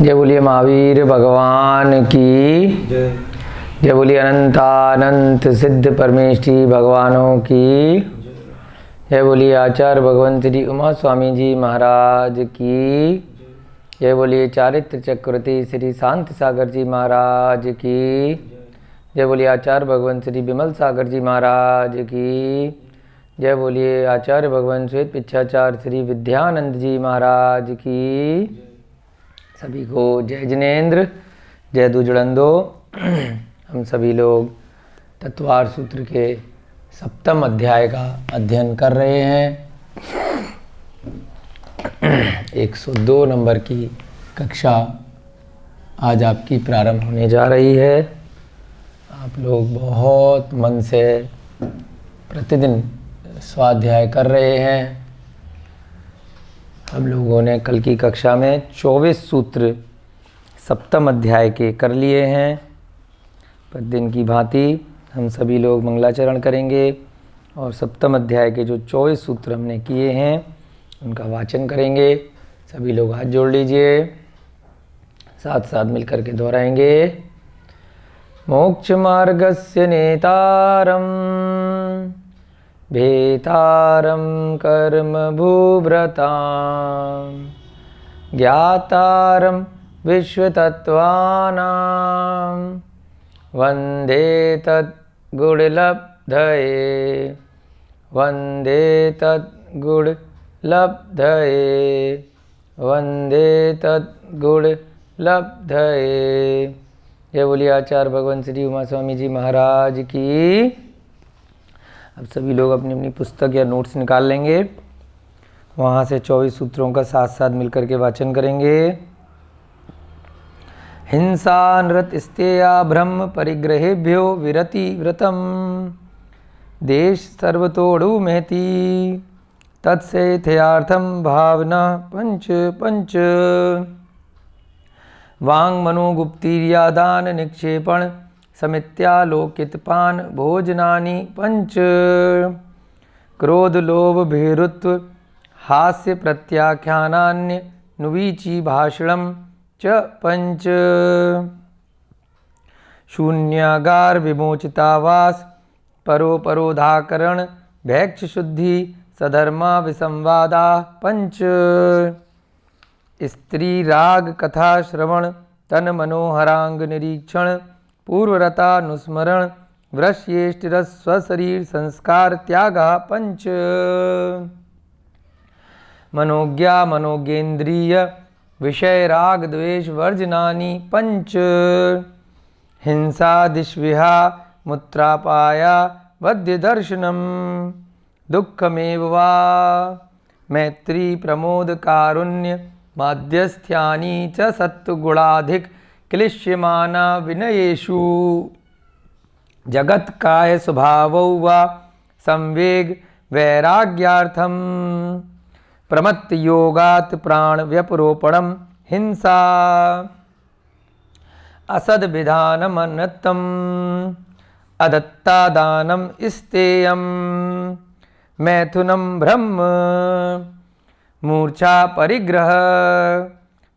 जय बोलिए महावीर भगवान की जय। जय बोलिए अनंतानंत सिद्ध परमेष्ठी भगवानों की जय बोलिए आचार्य भगवंत श्री उमा स्वामी जी महाराज की जय बोलिए चारित्र चक्रवर्ती श्री शांति सागर जी महाराज की जय बोलिए आचार्य भगवंत श्री विमल सागर जी महाराज की जय बोलिए आचार्य भगवान श्वेत पिच्छाचार्य श्री विद्यानंद जी महाराज की। सभी को जय जिनेन्द्र, जय दुजड़ंदो। हम सभी लोग तत्वार सूत्र के सप्तम अध्याय का अध्ययन कर रहे हैं। 102 नंबर की कक्षा आज आपकी प्रारंभ होने जा रही है। आप लोग बहुत मन से प्रतिदिन स्वाध्याय कर रहे हैं। हम लोगों ने कल की कक्षा में 24 सूत्र सप्तम अध्याय के कर लिए हैं। प्रतिदिन की भांति हम सभी लोग मंगलाचरण करेंगे और सप्तम अध्याय के जो 24 सूत्र हमने किए हैं उनका वाचन करेंगे। सभी लोग हाथ जोड़ लीजिए, साथ साथ मिलकर के दोहराएंगे। मोक्ष मार्गस्य नेतारम भेतारं कर्म भूभ्रतां ज्ञातारं विश्वतत्त्वानां वन्दे तद्गुणलब्धये वन्दे तद्गुणलब्धये वन्दे तद्गुणलब्धये। जय बोलिए आचार्य भगवान श्री उमा स्वामी जी महाराज की। अब सभी लोग अपनी अपनी पुस्तक या नोट्स निकाल लेंगे, वहाँ से 24 सूत्रों का साथ साथ मिलकर के वाचन करेंगे। हिंसा नृत स्तेया ब्रह्म परिग्रहेभ्यो विरति व्रतम देश सर्वतोड़ु महति तत्सेथयार्थम भावना पंच पंच वांग मनोगुप्तिर्यादान निक्षेपण समित्यालोकितपान भोजनानि पंच क्रोध लोभ भीरुत्व हास्य प्रत्याख्यानान्य नुवीची भाषणम च पंच शून्यागार विमोचितावास परोपरोधाकरण भैक्ष शुद्धि सधर्मा विसंवादा पंच स्त्री राग कथा श्रवण तन मनोहरांग निरीक्षण पूर्वरतानुस्मरण वृष्येष्टिरस स्वशरीर संस्कार त्यागा पंच मनोज्ञा मनोज्ञेन्द्रिय विषय राग द्वेष वर्जनानि पंच हिंसा दिश्विहा मूत्रापाया वध्य दर्शनम दुःखमेव वा मैत्री प्रमोद कारुण्य माध्यस्थ्यानि च सत्वगुणाधिक क्लिश्यमाना विनयेषु जगत काय स्वभावौ वा संवेग वैराग्यार्थम प्रमत्त योगात् प्राण व्यपरोपणम हिंसा असद विधानम अनृतम अदत्तादानम स्तेयम मैथुनम ब्रह्म मूर्छा परिग्रह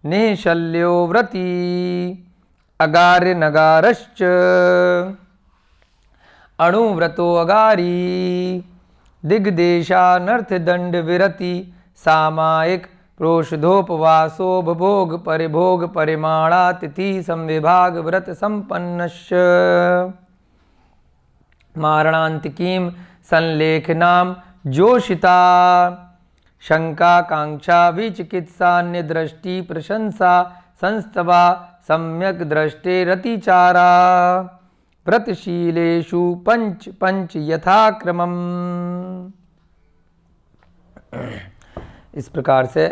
निशल्यो व्रती अगार्य नगारश्च अणुव्रतो अगारी दिग्देशानर्थ दंड विरति सामायिक प्रोषधोपवासो भोग परिभोग परिमाणा तिथि संविभाग व्रत संपन्नश्च मारणांतिकीं संलेखनाम जोषिता शंका कांक्षा विचिकित्सान्य दृष्टि प्रशंसा संस्तवा सम्यक दृष्टे रतिचारा व्रतशीलेषु पंच पंच यथाक्रमम। इस प्रकार से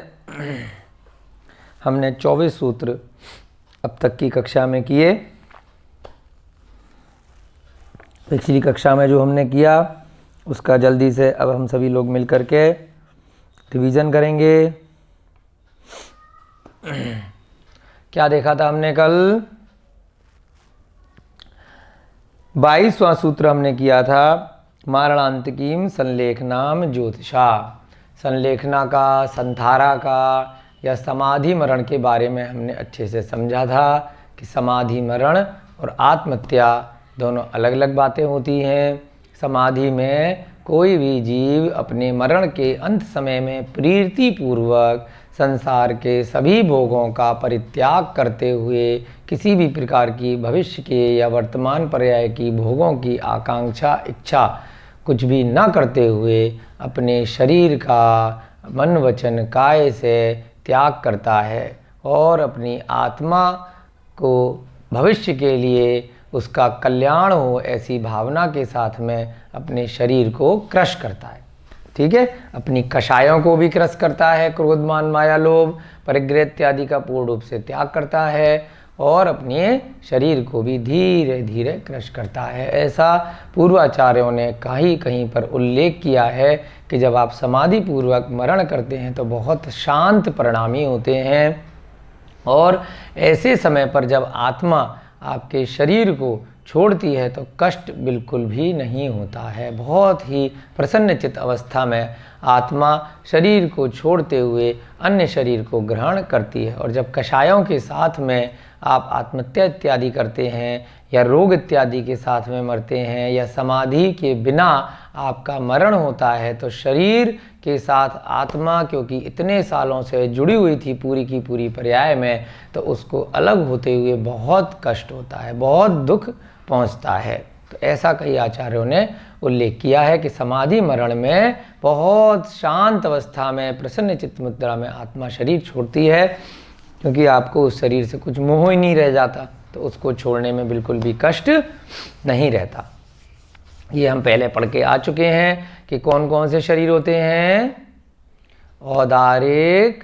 हमने 24 सूत्र अब तक की कक्षा में किए। पिछली कक्षा में जो हमने किया उसका जल्दी से अब हम सभी लोग मिलकर के रिवीजन करेंगे। क्या देखा था हमने कल? 22वां सूत्र हमने किया था मारणांतिकीम संलेखनाम ज्योतिषा। संलेखना का, संधारा का या समाधि मरण के बारे में हमने अच्छे से समझा था कि समाधि मरण और आत्महत्या दोनों अलग अलग बातें होती हैं। समाधि में कोई भी जीव अपने मरण के अंत समय में प्रीतिपूर्वक संसार के सभी भोगों का परित्याग करते हुए किसी भी प्रकार की भविष्य के या वर्तमान पर्याय की भोगों की आकांक्षा इच्छा कुछ भी न करते हुए अपने शरीर का मन वचन काया से त्याग करता है और अपनी आत्मा को भविष्य के लिए उसका कल्याण हो ऐसी भावना के साथ में अपने शरीर को क्रश करता है। ठीक है, अपनी कषायों को भी क्रश करता है, क्रोध मान माया लोभ परिग्रह इत्यादि का पूर्ण रूप से त्याग करता है और अपने शरीर को भी धीरे धीरे क्रश करता है। ऐसा पूर्वाचार्यों ने कहीं कहीं पर उल्लेख किया है कि जब आप समाधि पूर्वक मरण करते हैं तो बहुत शांत परिणामी होते हैं और ऐसे समय पर जब आत्मा आपके शरीर को छोड़ती है तो कष्ट बिल्कुल भी नहीं होता है। बहुत ही प्रसन्नचित्त अवस्था में आत्मा शरीर को छोड़ते हुए अन्य शरीर को ग्रहण करती है। और जब कषायों के साथ में आप आत्महत्या इत्यादि करते हैं या रोग इत्यादि के साथ में मरते हैं या समाधि के बिना आपका मरण होता है तो शरीर के साथ आत्मा क्योंकि इतने सालों से जुड़ी हुई थी पूरी की पूरी पर्याय में, तो उसको अलग होते हुए बहुत कष्ट होता है, बहुत दुख पहुंचता है। तो ऐसा कई आचार्यों ने उल्लेख किया है कि समाधि मरण में बहुत शांत अवस्था में प्रसन्न चित्त मुद्रा में आत्मा शरीर छोड़ती है, क्योंकि आपको उस शरीर से कुछ मोह ही नहीं रह जाता, तो उसको छोड़ने में बिल्कुल भी कष्ट नहीं रहता। ये हम पहले पढ़ के आ चुके हैं कि कौन कौन से शरीर होते हैं। औदारिक,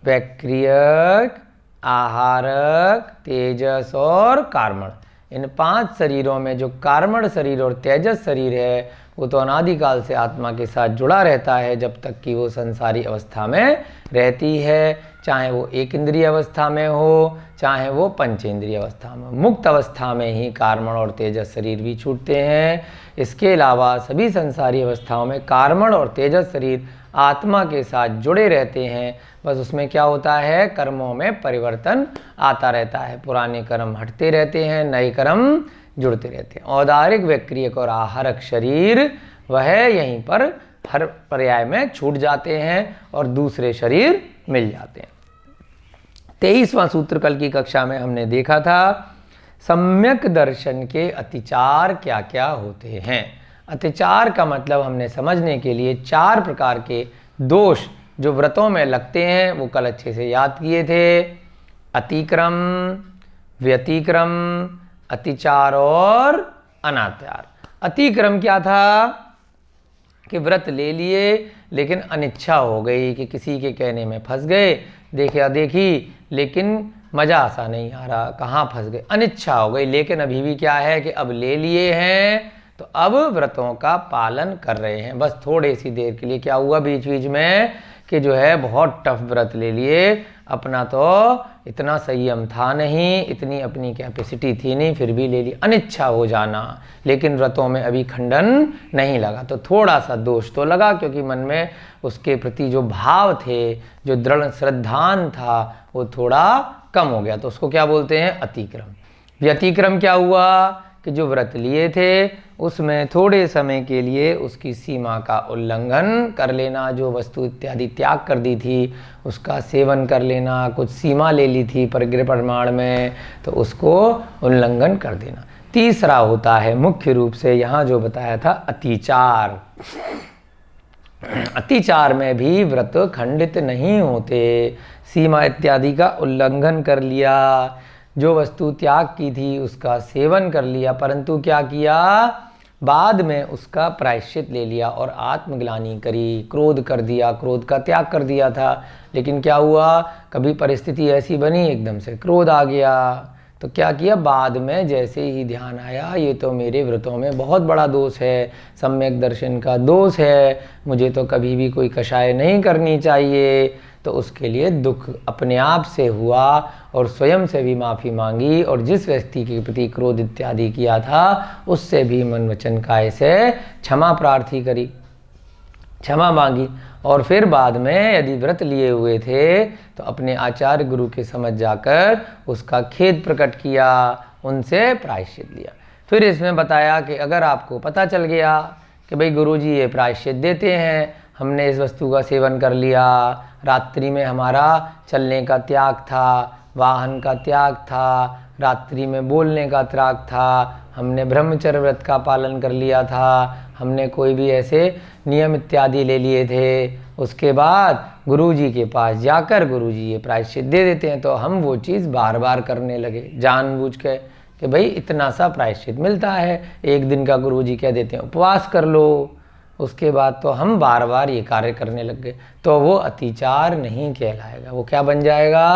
वैक्रियक, आहारक, तेजस और कार्मण। इन 5 शरीरों में जो कार्मण शरीर और तेजस शरीर है वो तो अनादिकाल से आत्मा के साथ जुड़ा रहता है जब तक कि वो संसारी अवस्था में रहती है, चाहे वो एक इंद्रिय अवस्था में हो चाहे वो पंचेंद्रिय अवस्था में। मुक्त अवस्था में ही कार्मण और तेजस शरीर भी छूटते हैं। इसके अलावा सभी संसारी अवस्थाओं में कार्मण और तेजस शरीर आत्मा के साथ जुड़े रहते हैं। बस उसमें क्या होता है, कर्मों में परिवर्तन आता रहता है, पुराने कर्म हटते रहते हैं, नए कर्म जुड़ते रहते हैं। औदारिक, वैक्रियक और आहारक शरीर वह यहीं पर हर पर्याय में छूट जाते हैं और दूसरे शरीर मिल जाते हैं। 23वां सूत्र कल की कक्षा में हमने देखा था सम्यक दर्शन के अतिचार क्या क्या होते हैं। अतिचार का मतलब हमने समझने के लिए 4 प्रकार के दोष जो व्रतों में लगते हैं वो कल अच्छे से याद किए थे। अतिक्रम, व्यतिक्रम, अतिचार और अनाचार। अतिक्रम क्या था कि व्रत ले लिए लेकिन अनिच्छा हो गई कि किसी के कहने में फंस गए, देखा देखी लेकिन मज़ा सा नहीं आ रहा, कहाँ फंस गए, अनिच्छा हो गई। लेकिन अभी भी क्या है कि अब ले लिए हैं तो अब व्रतों का पालन कर रहे हैं। बस थोड़ी सी देर के लिए क्या हुआ बीच बीच में कि जो है बहुत टफ व्रत ले लिए, अपना तो इतना संयम था नहीं, इतनी अपनी कैपेसिटी थी नहीं, फिर भी ले ली। अनिच्छा हो जाना, लेकिन व्रतों में अभी खंडन नहीं लगा तो थोड़ा सा दोष तो लगा, क्योंकि मन में उसके प्रति जो भाव थे, जो दृढ़ श्रद्धान था वो थोड़ा कम हो गया, तो उसको क्या बोलते हैं, अतिक्रम। व्यतिक्रम क्या हुआ कि जो व्रत लिए थे उसमें थोड़े समय के लिए उसकी सीमा का उल्लंघन कर लेना, जो वस्तु इत्यादि त्याग कर दी थी उसका सेवन कर लेना, कुछ सीमा ले ली थी परिग्रह प्रमाण में तो उसको उल्लंघन कर देना। तीसरा होता है मुख्य रूप से यहाँ जो बताया था अतिचार। अतिचार में भी व्रत खंडित नहीं होते, सीमा इत्यादि का उल्लंघन कर लिया, जो वस्तु त्याग की थी उसका सेवन कर लिया, परंतु क्या किया, बाद में उसका प्रायश्चित ले लिया और आत्मग्लानि करी, क्रोध कर दिया, क्रोध का त्याग कर दिया था, लेकिन क्या हुआ, कभी परिस्थिति ऐसी बनी एकदम से क्रोध आ गया, तो क्या किया, बाद में जैसे ही ध्यान आया ये तो मेरे व्रतों में बहुत बड़ा दोष है, सम्यक दर्शन का दोष है, मुझे तो कभी भी कोई कषाय नहीं करनी चाहिए, तो उसके लिए दुख अपने आप से हुआ और स्वयं से भी माफ़ी मांगी और जिस व्यक्ति के प्रति क्रोध इत्यादि किया था उससे भी मन वचन काया से क्षमा प्रार्थी करी, क्षमा मांगी और फिर बाद में यदि व्रत लिए हुए थे तो अपने आचार्य गुरु के समझ जाकर उसका खेद प्रकट किया, उनसे प्रायश्चित लिया। फिर इसमें बताया कि अगर आपको पता चल गया कि भाई गुरुजी ये प्रायश्चित देते हैं, हमने इस वस्तु का सेवन कर लिया, रात्रि में हमारा चलने का त्याग था, वाहन का त्याग था, रात्रि में बोलने का त्याग था, हमने ब्रह्मचर्य व्रत का पालन कर लिया था, हमने कोई भी ऐसे नियम इत्यादि ले लिए थे, उसके बाद गुरुजी के पास जाकर गुरुजी ये प्रायश्चित दे देते हैं, तो हम वो चीज़ बार बार करने लगे जानबूझ के कि भाई इतना सा प्रायश्चित मिलता है, एक दिन का गुरुजी कह देते हैं उपवास कर लो, उसके बाद तो हम बार बार ये कार्य करने लग गए, तो वो अतिचार नहीं कहलाएगा, वो क्या बन जाएगा,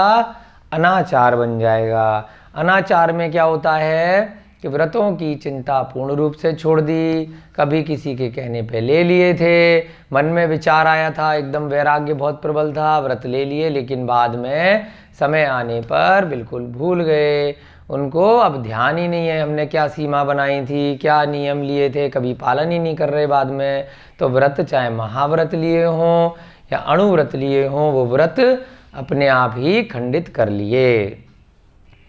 अनाचार बन जाएगा। अनाचार में क्या होता है कि व्रतों की चिंता पूर्ण रूप से छोड़ दी, कभी किसी के कहने पे ले लिए थे, मन में विचार आया था, एकदम वैराग्य बहुत प्रबल था, व्रत ले लिए, लेकिन बाद में समय आने पर बिल्कुल भूल गए, उनको अब ध्यान ही नहीं है हमने क्या सीमा बनाई थी, क्या नियम लिए थे, कभी पालन ही नहीं कर रहे बाद में। तो व्रत चाहे महाव्रत लिए हों या अणुव्रत लिए हों, वो व्रत अपने आप ही खंडित कर लिए,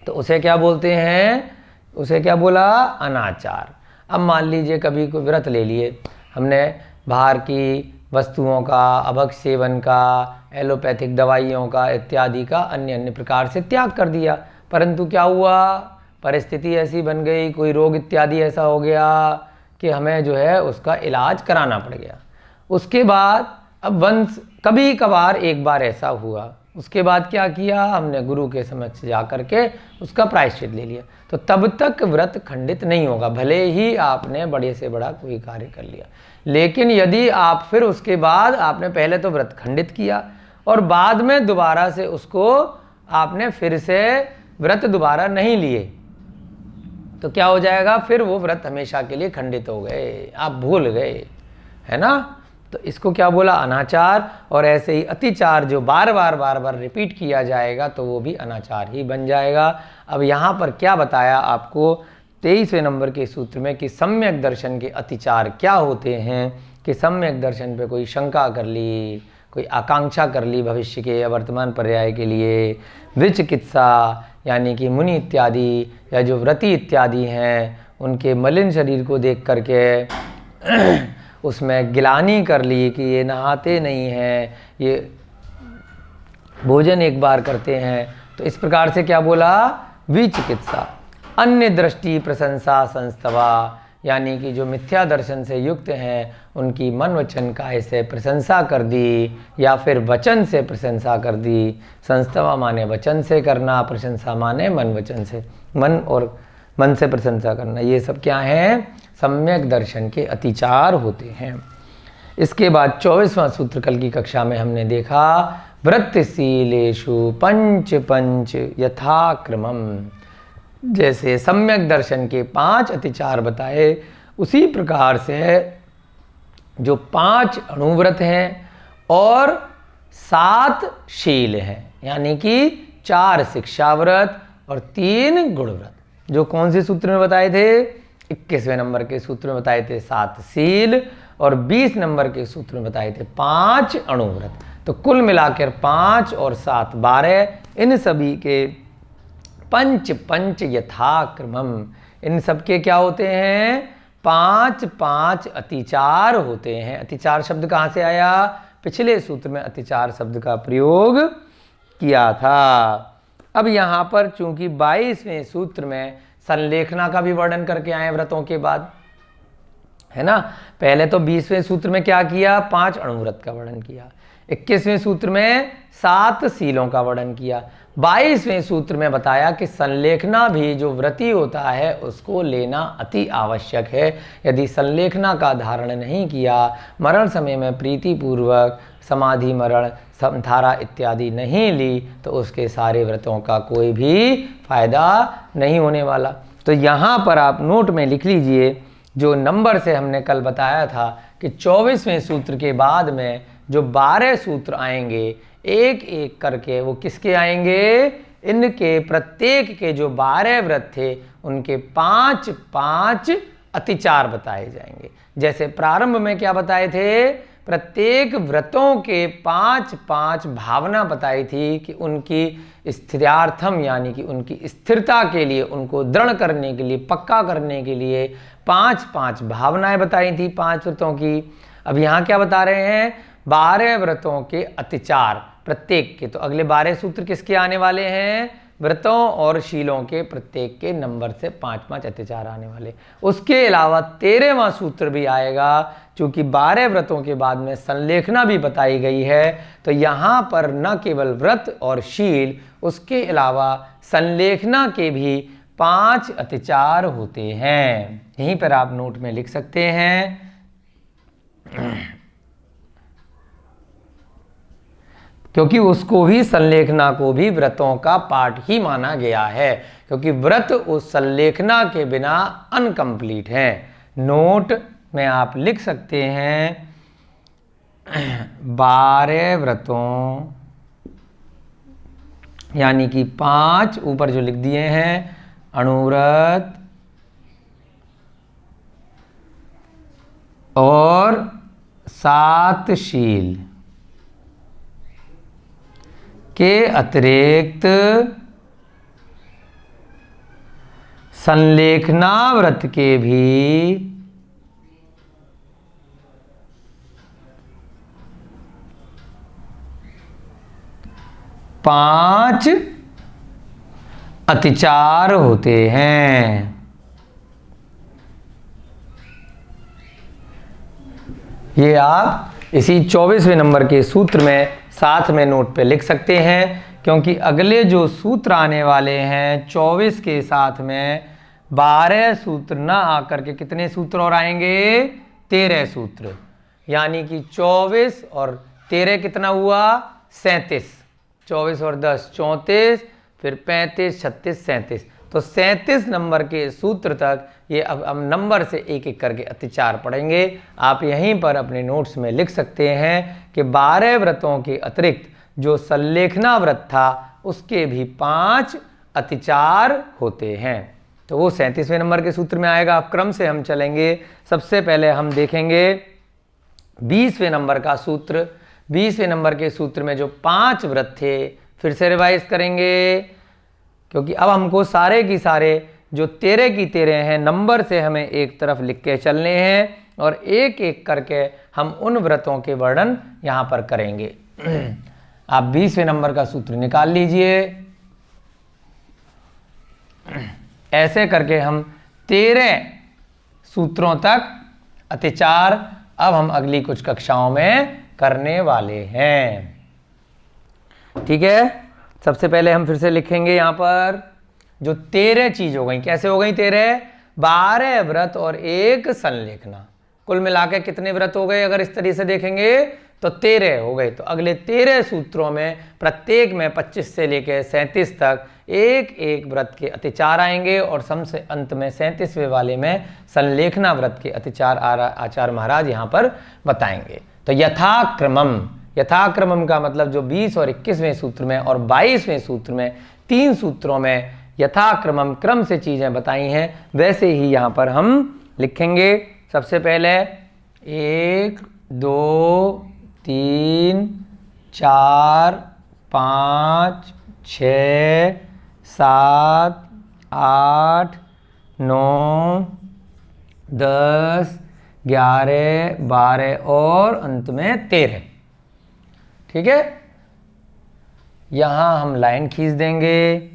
तो उसे क्या बोलते हैं, उसे क्या बोला, अनाचार। अब मान लीजिए कभी कोई व्रत ले लिए हमने, बाहर की वस्तुओं का, अभक्ष सेवन का, एलोपैथिक दवाइयों का इत्यादि का अन्य अन्य प्रकार से त्याग कर दिया, परंतु क्या हुआ, परिस्थिति ऐसी बन गई, कोई रोग इत्यादि ऐसा हो गया कि हमें जो है उसका इलाज कराना पड़ गया। उसके बाद अब वंश कभी कभार एक बार ऐसा हुआ, उसके बाद क्या किया, हमने गुरु के समक्ष जा कर के उसका प्रायश्चित ले लिया, तो तब तक व्रत खंडित नहीं होगा, भले ही आपने बड़े से बड़ा कोई कार्य कर लिया। लेकिन यदि आप फिर उसके बाद आपने पहले तो व्रत खंडित किया और बाद में दोबारा से उसको आपने फिर से व्रत दोबारा नहीं लिए, तो क्या हो जाएगा, फिर वो व्रत हमेशा के लिए खंडित हो गए, आप भूल गए, है ना। तो इसको क्या बोला, अनाचार। और ऐसे ही अतिचार जो बार बार रिपीट किया जाएगा तो वो भी अनाचार ही बन जाएगा। अब यहाँ पर क्या बताया आपको 23वें नंबर के सूत्र में कि सम्यक दर्शन के अतिचार क्या होते हैं, कि सम्यक दर्शन पे कोई शंका कर ली, कोई आकांक्षा कर ली भविष्य के या वर्तमान पर्याय के लिए, विचिकित्सा यानी कि मुनि इत्यादि या जो व्रती इत्यादि हैं उनके मलिन शरीर को देख करके उसमें गिलानी कर ली कि ये नहाते नहीं हैं, ये भोजन एक बार करते हैं, तो इस प्रकार से क्या बोला, विचिकित्सा। अन्य दृष्टि प्रशंसा संस्तवा यानी कि जो मिथ्या दर्शन से युक्त हैं उनकी मन वचन काय से प्रशंसा कर दी या फिर वचन से प्रशंसा कर दी। संस्तवा माने वचन से करना, प्रशंसा माने मन वचन से, मन और मन से प्रशंसा करना, ये सब क्या हैं, सम्यक दर्शन के अतिचार होते हैं। इसके बाद 24वां सूत्र कल की कक्षा में हमने देखा, वृत्तशीलेषु पंच पंच यथाक्रमम, जैसे सम्यक दर्शन के 5 अतिचार बताए उसी प्रकार से जो 5 अणुव्रत हैं और 7 शील हैं, यानी कि 4 शिक्षाव्रत और 3 गुणव्रत, जो कौन से सूत्र में बताए थे, 21वें नंबर के सूत्र में बताए थे 7 शील और 20 नंबर के सूत्र में बताए थे 5 अणुव्रत। तो कुल मिलाकर 5 और 7 12, इन सभी के पंच पंच यथाक्रमम, इन सब के क्या होते हैं, 5 अतिचार होते हैं। अतिचार शब्द कहाँ से आया, पिछले सूत्र में अतिचार शब्द का प्रयोग किया था। अब यहाँ पर चूंकि 22वें सूत्र में संलेखना का भी वर्णन करके आए व्रतों के बाद, है ना। पहले तो 20वें सूत्र में क्या किया, 5 अणुव्रत का वर्णन किया, 21वें सूत्र में 7 शीलों का वर्णन किया, 22वें सूत्र में बताया कि संलेखना भी जो व्रती होता है उसको लेना अति आवश्यक है। यदि संलेखना का धारण नहीं किया, मरण समय में प्रीतिपूर्वक समाधि मरण समधारा इत्यादि नहीं ली, तो उसके सारे व्रतों का कोई भी फायदा नहीं होने वाला। तो यहाँ पर आप नोट में लिख लीजिए, जो नंबर से हमने कल बताया था कि 24वें सूत्र के बाद में जो 12 सूत्र आएंगे एक एक करके, वो किसके आएंगे, इनके प्रत्येक के जो 12 व्रत थे उनके 5 अतिचार बताए जाएंगे। जैसे प्रारंभ में क्या बताए थे, प्रत्येक व्रतों के 5-5 भावना बताई थी कि उनकी स्थिरार्थम यानी कि उनकी स्थिरता के लिए, उनको दृढ़ करने के लिए, पक्का करने के लिए 5-5 भावनाएं बताई थी 5 व्रतों की। अब यहाँ क्या बता रहे हैं? 12 व्रतों के अतिचार प्रत्येक के। तो अगले 12 सूत्र किसके आने वाले हैं? व्रतों और शीलों के प्रत्येक के नंबर से 5-5 अत्याचार आने वाले। उसके अलावा 13वां सूत्र भी आएगा, क्योंकि 12 व्रतों के बाद में संलेखना भी बताई गई है। तो यहाँ पर न केवल व्रत और शील, उसके अलावा संलेखना के भी 5 अत्याचार होते हैं। यहीं पर आप नोट में लिख सकते हैं। क्योंकि उसको भी, संलेखना को भी व्रतों का पार्ट ही माना गया है, क्योंकि व्रत उस संलेखना के बिना अनकंप्लीट है। नोट में आप लिख सकते हैं 12 व्रतों यानी कि 5 ऊपर जो लिख दिए हैं, अणुव्रत और 7 शील के अतिरिक्त संलेखना व्रत के भी 5 अतिचार होते हैं। ये आप इसी 24वें नंबर के सूत्र में साथ में नोट पे लिख सकते हैं, क्योंकि अगले जो सूत्र आने वाले हैं 24 के साथ में 12 सूत्र ना आकर के कितने सूत्र और आएंगे? 13 सूत्र। यानी कि 24 और 13 कितना हुआ? 37। 24 और 10 34, फिर 35, 36, 37। तो 37 नंबर के सूत्र तक ये अब हम नंबर से एक एक करके अतिचार पढ़ेंगे। आप यहीं पर अपने नोट्स में लिख सकते हैं कि 12 व्रतों के अतिरिक्त जो संलेखना व्रत था उसके भी 5 अतिचार होते हैं। तो वो 37वें नंबर के सूत्र में आएगा। अब क्रम से हम चलेंगे। सबसे पहले हम देखेंगे 20वें नंबर का सूत्र। 20वें नंबर के सूत्र में जो 5 व्रत थे, फिर से रिवाइज करेंगे, क्योंकि अब हमको सारे की सारे जो 13 की 13 हैं नंबर से हमें एक तरफ लिख के चलने हैं, और एक एक करके हम उन व्रतों के वर्णन यहाँ पर करेंगे। आप 20वें नंबर का सूत्र निकाल लीजिए। ऐसे करके हम 13 सूत्रों तक अतिचार अब हम अगली कुछ कक्षाओं में करने वाले हैं। ठीक है, सबसे पहले हम फिर से लिखेंगे यहाँ पर जो 13 चीज हो गई। कैसे हो गई 13? 12 व्रत और एक संलेखना। कुल मिला के कितने व्रत हो गए? अगर इस तरीके से देखेंगे तो 13 हो गए। तो अगले 13 सूत्रों में प्रत्येक में 25 से लेकर 37 तक एक एक व्रत के अतिचार आएंगे, और सबसे अंत में 37वें वाले में संलेखना व्रत के अतिचार आचार्य महाराज यहाँ पर बताएंगे। तो यथाक्रमम, यथाक्रमम का मतलब जो 20 और 21वें सूत्र में और 22वें सूत्र में 3 सूत्रों में यथाक्रमम क्रम से चीजें बताई हैं, वैसे ही यहाँ पर हम लिखेंगे। सबसे पहले 1 2 3 4 5 6 7 8 9 10 11 12 और अंत में 13। ठीक है, यहाँ हम लाइन खींच देंगे।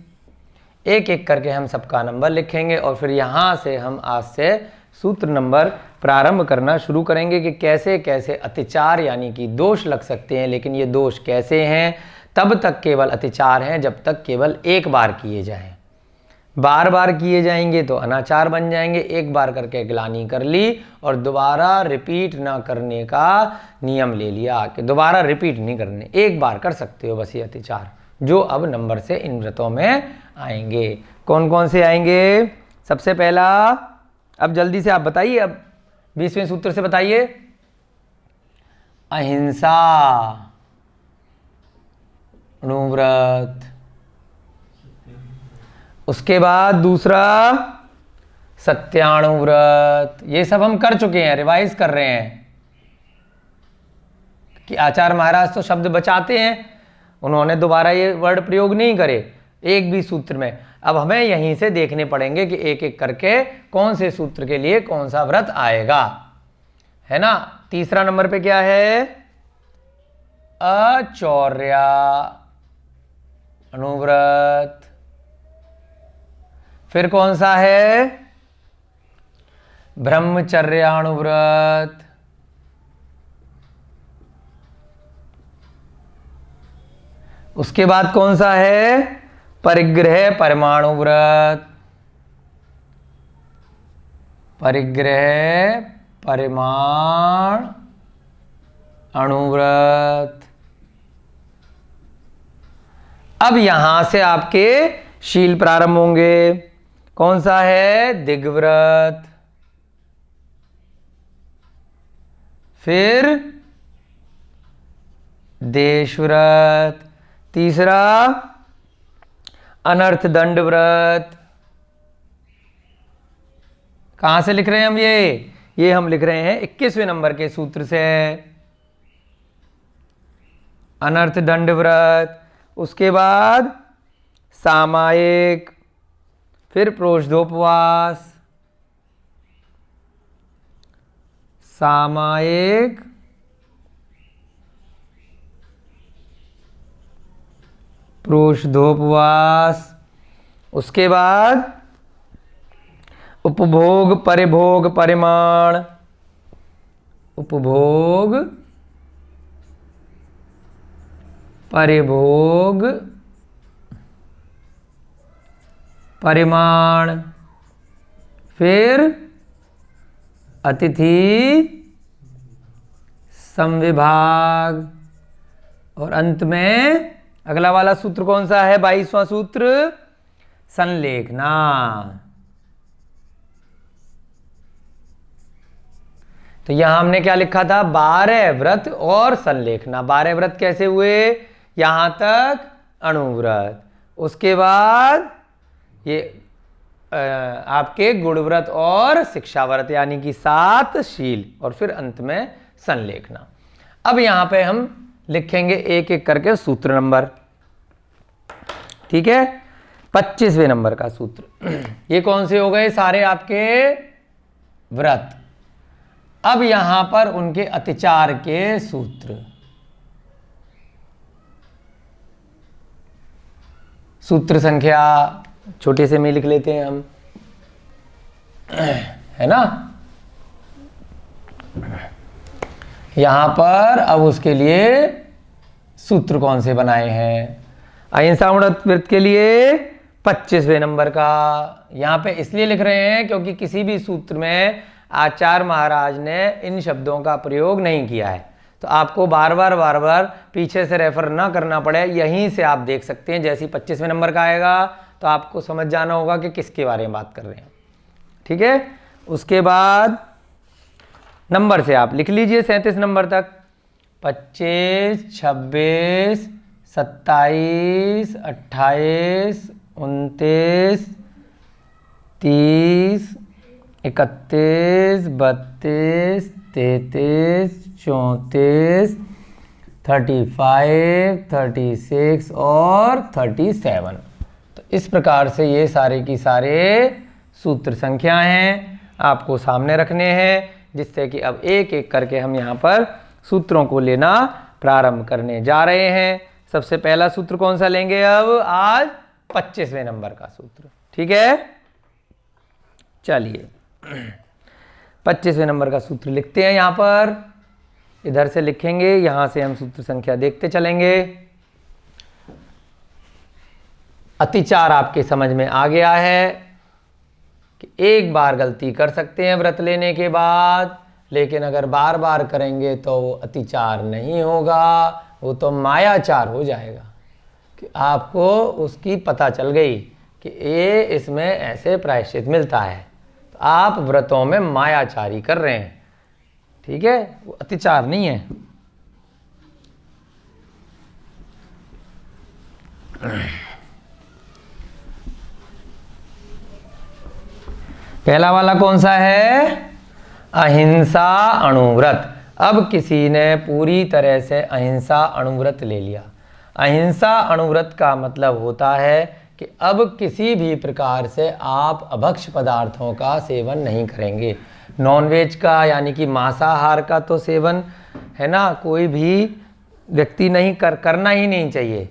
एक एक करके हम सबका नंबर लिखेंगे, और फिर यहाँ से हम आज से सूत्र नंबर प्रारंभ करना शुरू करेंगे कि कैसे कैसे अतिचार यानी कि दोष लग सकते हैं। लेकिन ये दोष कैसे हैं? तब तक केवल अतिचार हैं जब तक केवल एक बार किए जाएं। बार बार किए जाएंगे तो अनाचार बन जाएंगे। एक बार करके ग्लानि कर ली और दोबारा रिपीट ना करने का नियम ले लिया कि दोबारा रिपीट नहीं करने, एक बार कर सकते हो बस ये अतिचार, जो अब नंबर से इन व्रतों में आएंगे। कौन कौन से आएंगे? सबसे पहला, अब जल्दी से आप बताइए, अब 20वें सूत्र से बताइए। अहिंसा अणुव्रत। उसके बाद दूसरा सत्याणुव्रत। ये सब हम कर चुके हैं, रिवाइज कर रहे हैं। कि आचार्य महाराज तो शब्द बचाते हैं, उन्होंने दोबारा ये वर्ड प्रयोग नहीं करे एक भी सूत्र में। अब हमें यहीं से देखने पड़ेंगे कि एक एक करके कौन से सूत्र के लिए कौन सा व्रत आएगा, है ना। तीसरा नंबर पे क्या है? अचौर्या अनुव्रत। फिर कौन सा है? ब्रह्मचर्यानुव्रत। उसके बाद कौन सा है? परिग्रह परमाणु व्रत। परिग्रह परिमाण अणुव्रत। अब यहां से आपके शील प्रारंभ होंगे। कौन सा है? दिग्व्रत। फिर देशव्रत। तीसरा अनर्थ दंड व्रत। कहां से लिख रहे हैं हम? ये हम लिख रहे हैं 21वें नंबर के सूत्र से, अनर्थ दंड व्रत। उसके बाद सामायिक, फिर प्रोषधोपवास, सामायिक, प्रोषधोपवास। उसके बाद उपभोग परिभोग परिमाण, उपभोग परिभोग परिमाण। फिर अतिथि समविभाग। और अंत में अगला वाला सूत्र कौन सा है? 22वां सूत्र, संलेखना। तो यहां हमने क्या लिखा था? 12 व्रत और संलेखना। 12 व्रत कैसे हुए? यहां तक अणुव्रत, उसके बाद ये आपके गुणव्रत और शिक्षाव्रत यानी कि 7 शील, और फिर अंत में संलेखना। अब यहां पे हम लिखेंगे एक एक करके सूत्र नंबर, ठीक है। 25वें नंबर का सूत्र। ये कौन से हो गए? सारे आपके व्रत। अब यहां पर उनके अतिचार के सूत्र। सूत्र संख्या छोटे से में लिख लेते हैं हम, है ना। यहां पर अब उसके लिए सूत्र कौन से बनाए हैं? अहिंसा व्रत के लिए 25वें नंबर का। यहां पे इसलिए लिख रहे हैं क्योंकि किसी भी सूत्र में आचार्य महाराज ने इन शब्दों का प्रयोग नहीं किया है, तो आपको बार बार पीछे से रेफर ना करना पड़े, यहीं से आप देख सकते हैं। जैसे ही 25वें नंबर का आएगा तो आपको समझ जाना होगा कि किसके बारे में बात कर रहे हैं, ठीक है। उसके बाद नंबर से आप लिख लीजिए 37 नंबर तक। 25, 26, 27, 28, 29, 30, 31, 32, 33, 34, 35, 36 और 37। तो इस प्रकार से ये सारे की सारे सूत्र संख्या हैं, आपको सामने रखने हैं, जिससे कि अब एक एक करके हम यहाँ पर सूत्रों को लेना प्रारंभ करने जा रहे हैं। सबसे पहला सूत्र कौन सा लेंगे? अब आज 25वें नंबर का सूत्र, ठीक है। चलिए 25वें नंबर का सूत्र लिखते हैं। यहाँ पर इधर से लिखेंगे, यहाँ से हम सूत्र संख्या देखते चलेंगे। अतिचार आपके समझ में आ गया है कि एक बार गलती कर सकते हैं व्रत लेने के बाद, लेकिन अगर बार बार करेंगे तो वो अतिचार नहीं होगा, वो तो मायाचार हो जाएगा। कि आपको उसकी पता चल गई कि ये इसमें ऐसे प्रायश्चित मिलता है, तो आप व्रतों में मायाचारी कर रहे हैं, ठीक है। वो अतिचार नहीं है। पहला वाला कौन सा है? अहिंसा अणुव्रत। अब किसी ने पूरी तरह से अहिंसा अणुव्रत ले लिया। अहिंसा अणुव्रत का मतलब होता है कि अब किसी भी प्रकार से आप अभक्ष पदार्थों का सेवन नहीं करेंगे। नॉनवेज का यानी कि मांसाहार का तो सेवन है ना कोई भी व्यक्ति नहीं करना ही नहीं चाहिए,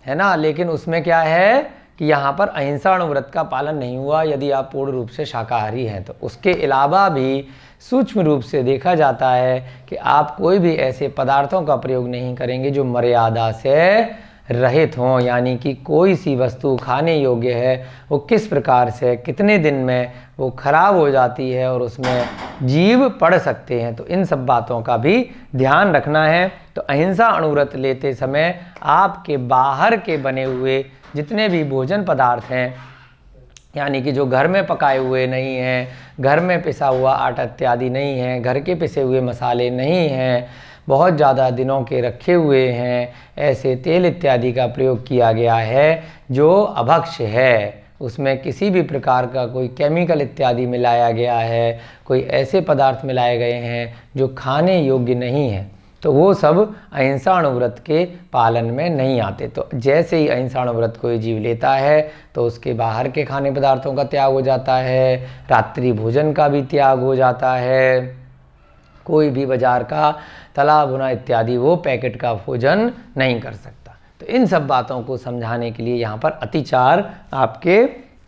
है ना। लेकिन उसमें क्या है कि यहाँ पर अहिंसा अणुव्रत का पालन नहीं हुआ यदि आप पूर्ण रूप से शाकाहारी हैं तो। उसके अलावा भी सूक्ष्म रूप से देखा जाता है कि आप कोई भी ऐसे पदार्थों का प्रयोग नहीं करेंगे जो मर्यादा से रहित हों, यानी कि कोई सी वस्तु खाने योग्य है वो किस प्रकार से कितने दिन में वो खराब हो जाती है और उसमें जीव पड़ सकते हैं, तो इन सब बातों का भी ध्यान रखना है। तो अहिंसा अणुव्रत लेते समय आपके बाहर के बने हुए जितने भी भोजन पदार्थ हैं, यानी कि जो घर में पकाए हुए नहीं हैं, घर में पिसा हुआ आटा इत्यादि नहीं है, घर के पिसे हुए मसाले नहीं हैं, बहुत ज़्यादा दिनों के रखे हुए हैं, ऐसे तेल इत्यादि का प्रयोग किया गया है जो अभक्ष है, उसमें किसी भी प्रकार का कोई केमिकल इत्यादि मिलाया गया है, कोई ऐसे पदार्थ मिलाए गए हैं जो खाने योग्य नहीं है, तो वो सब अहिंसा अणुव्रत के पालन में नहीं आते। तो जैसे ही अहिंसा अणुव्रत कोई जीव लेता है तो उसके बाहर के खाने पदार्थों का त्याग हो जाता है, रात्रि भोजन का भी त्याग हो जाता है, कोई भी बाजार का तला भुना इत्यादि वो पैकेट का भोजन नहीं कर सकता। तो इन सब बातों को समझाने के लिए यहाँ पर अतिचार आपके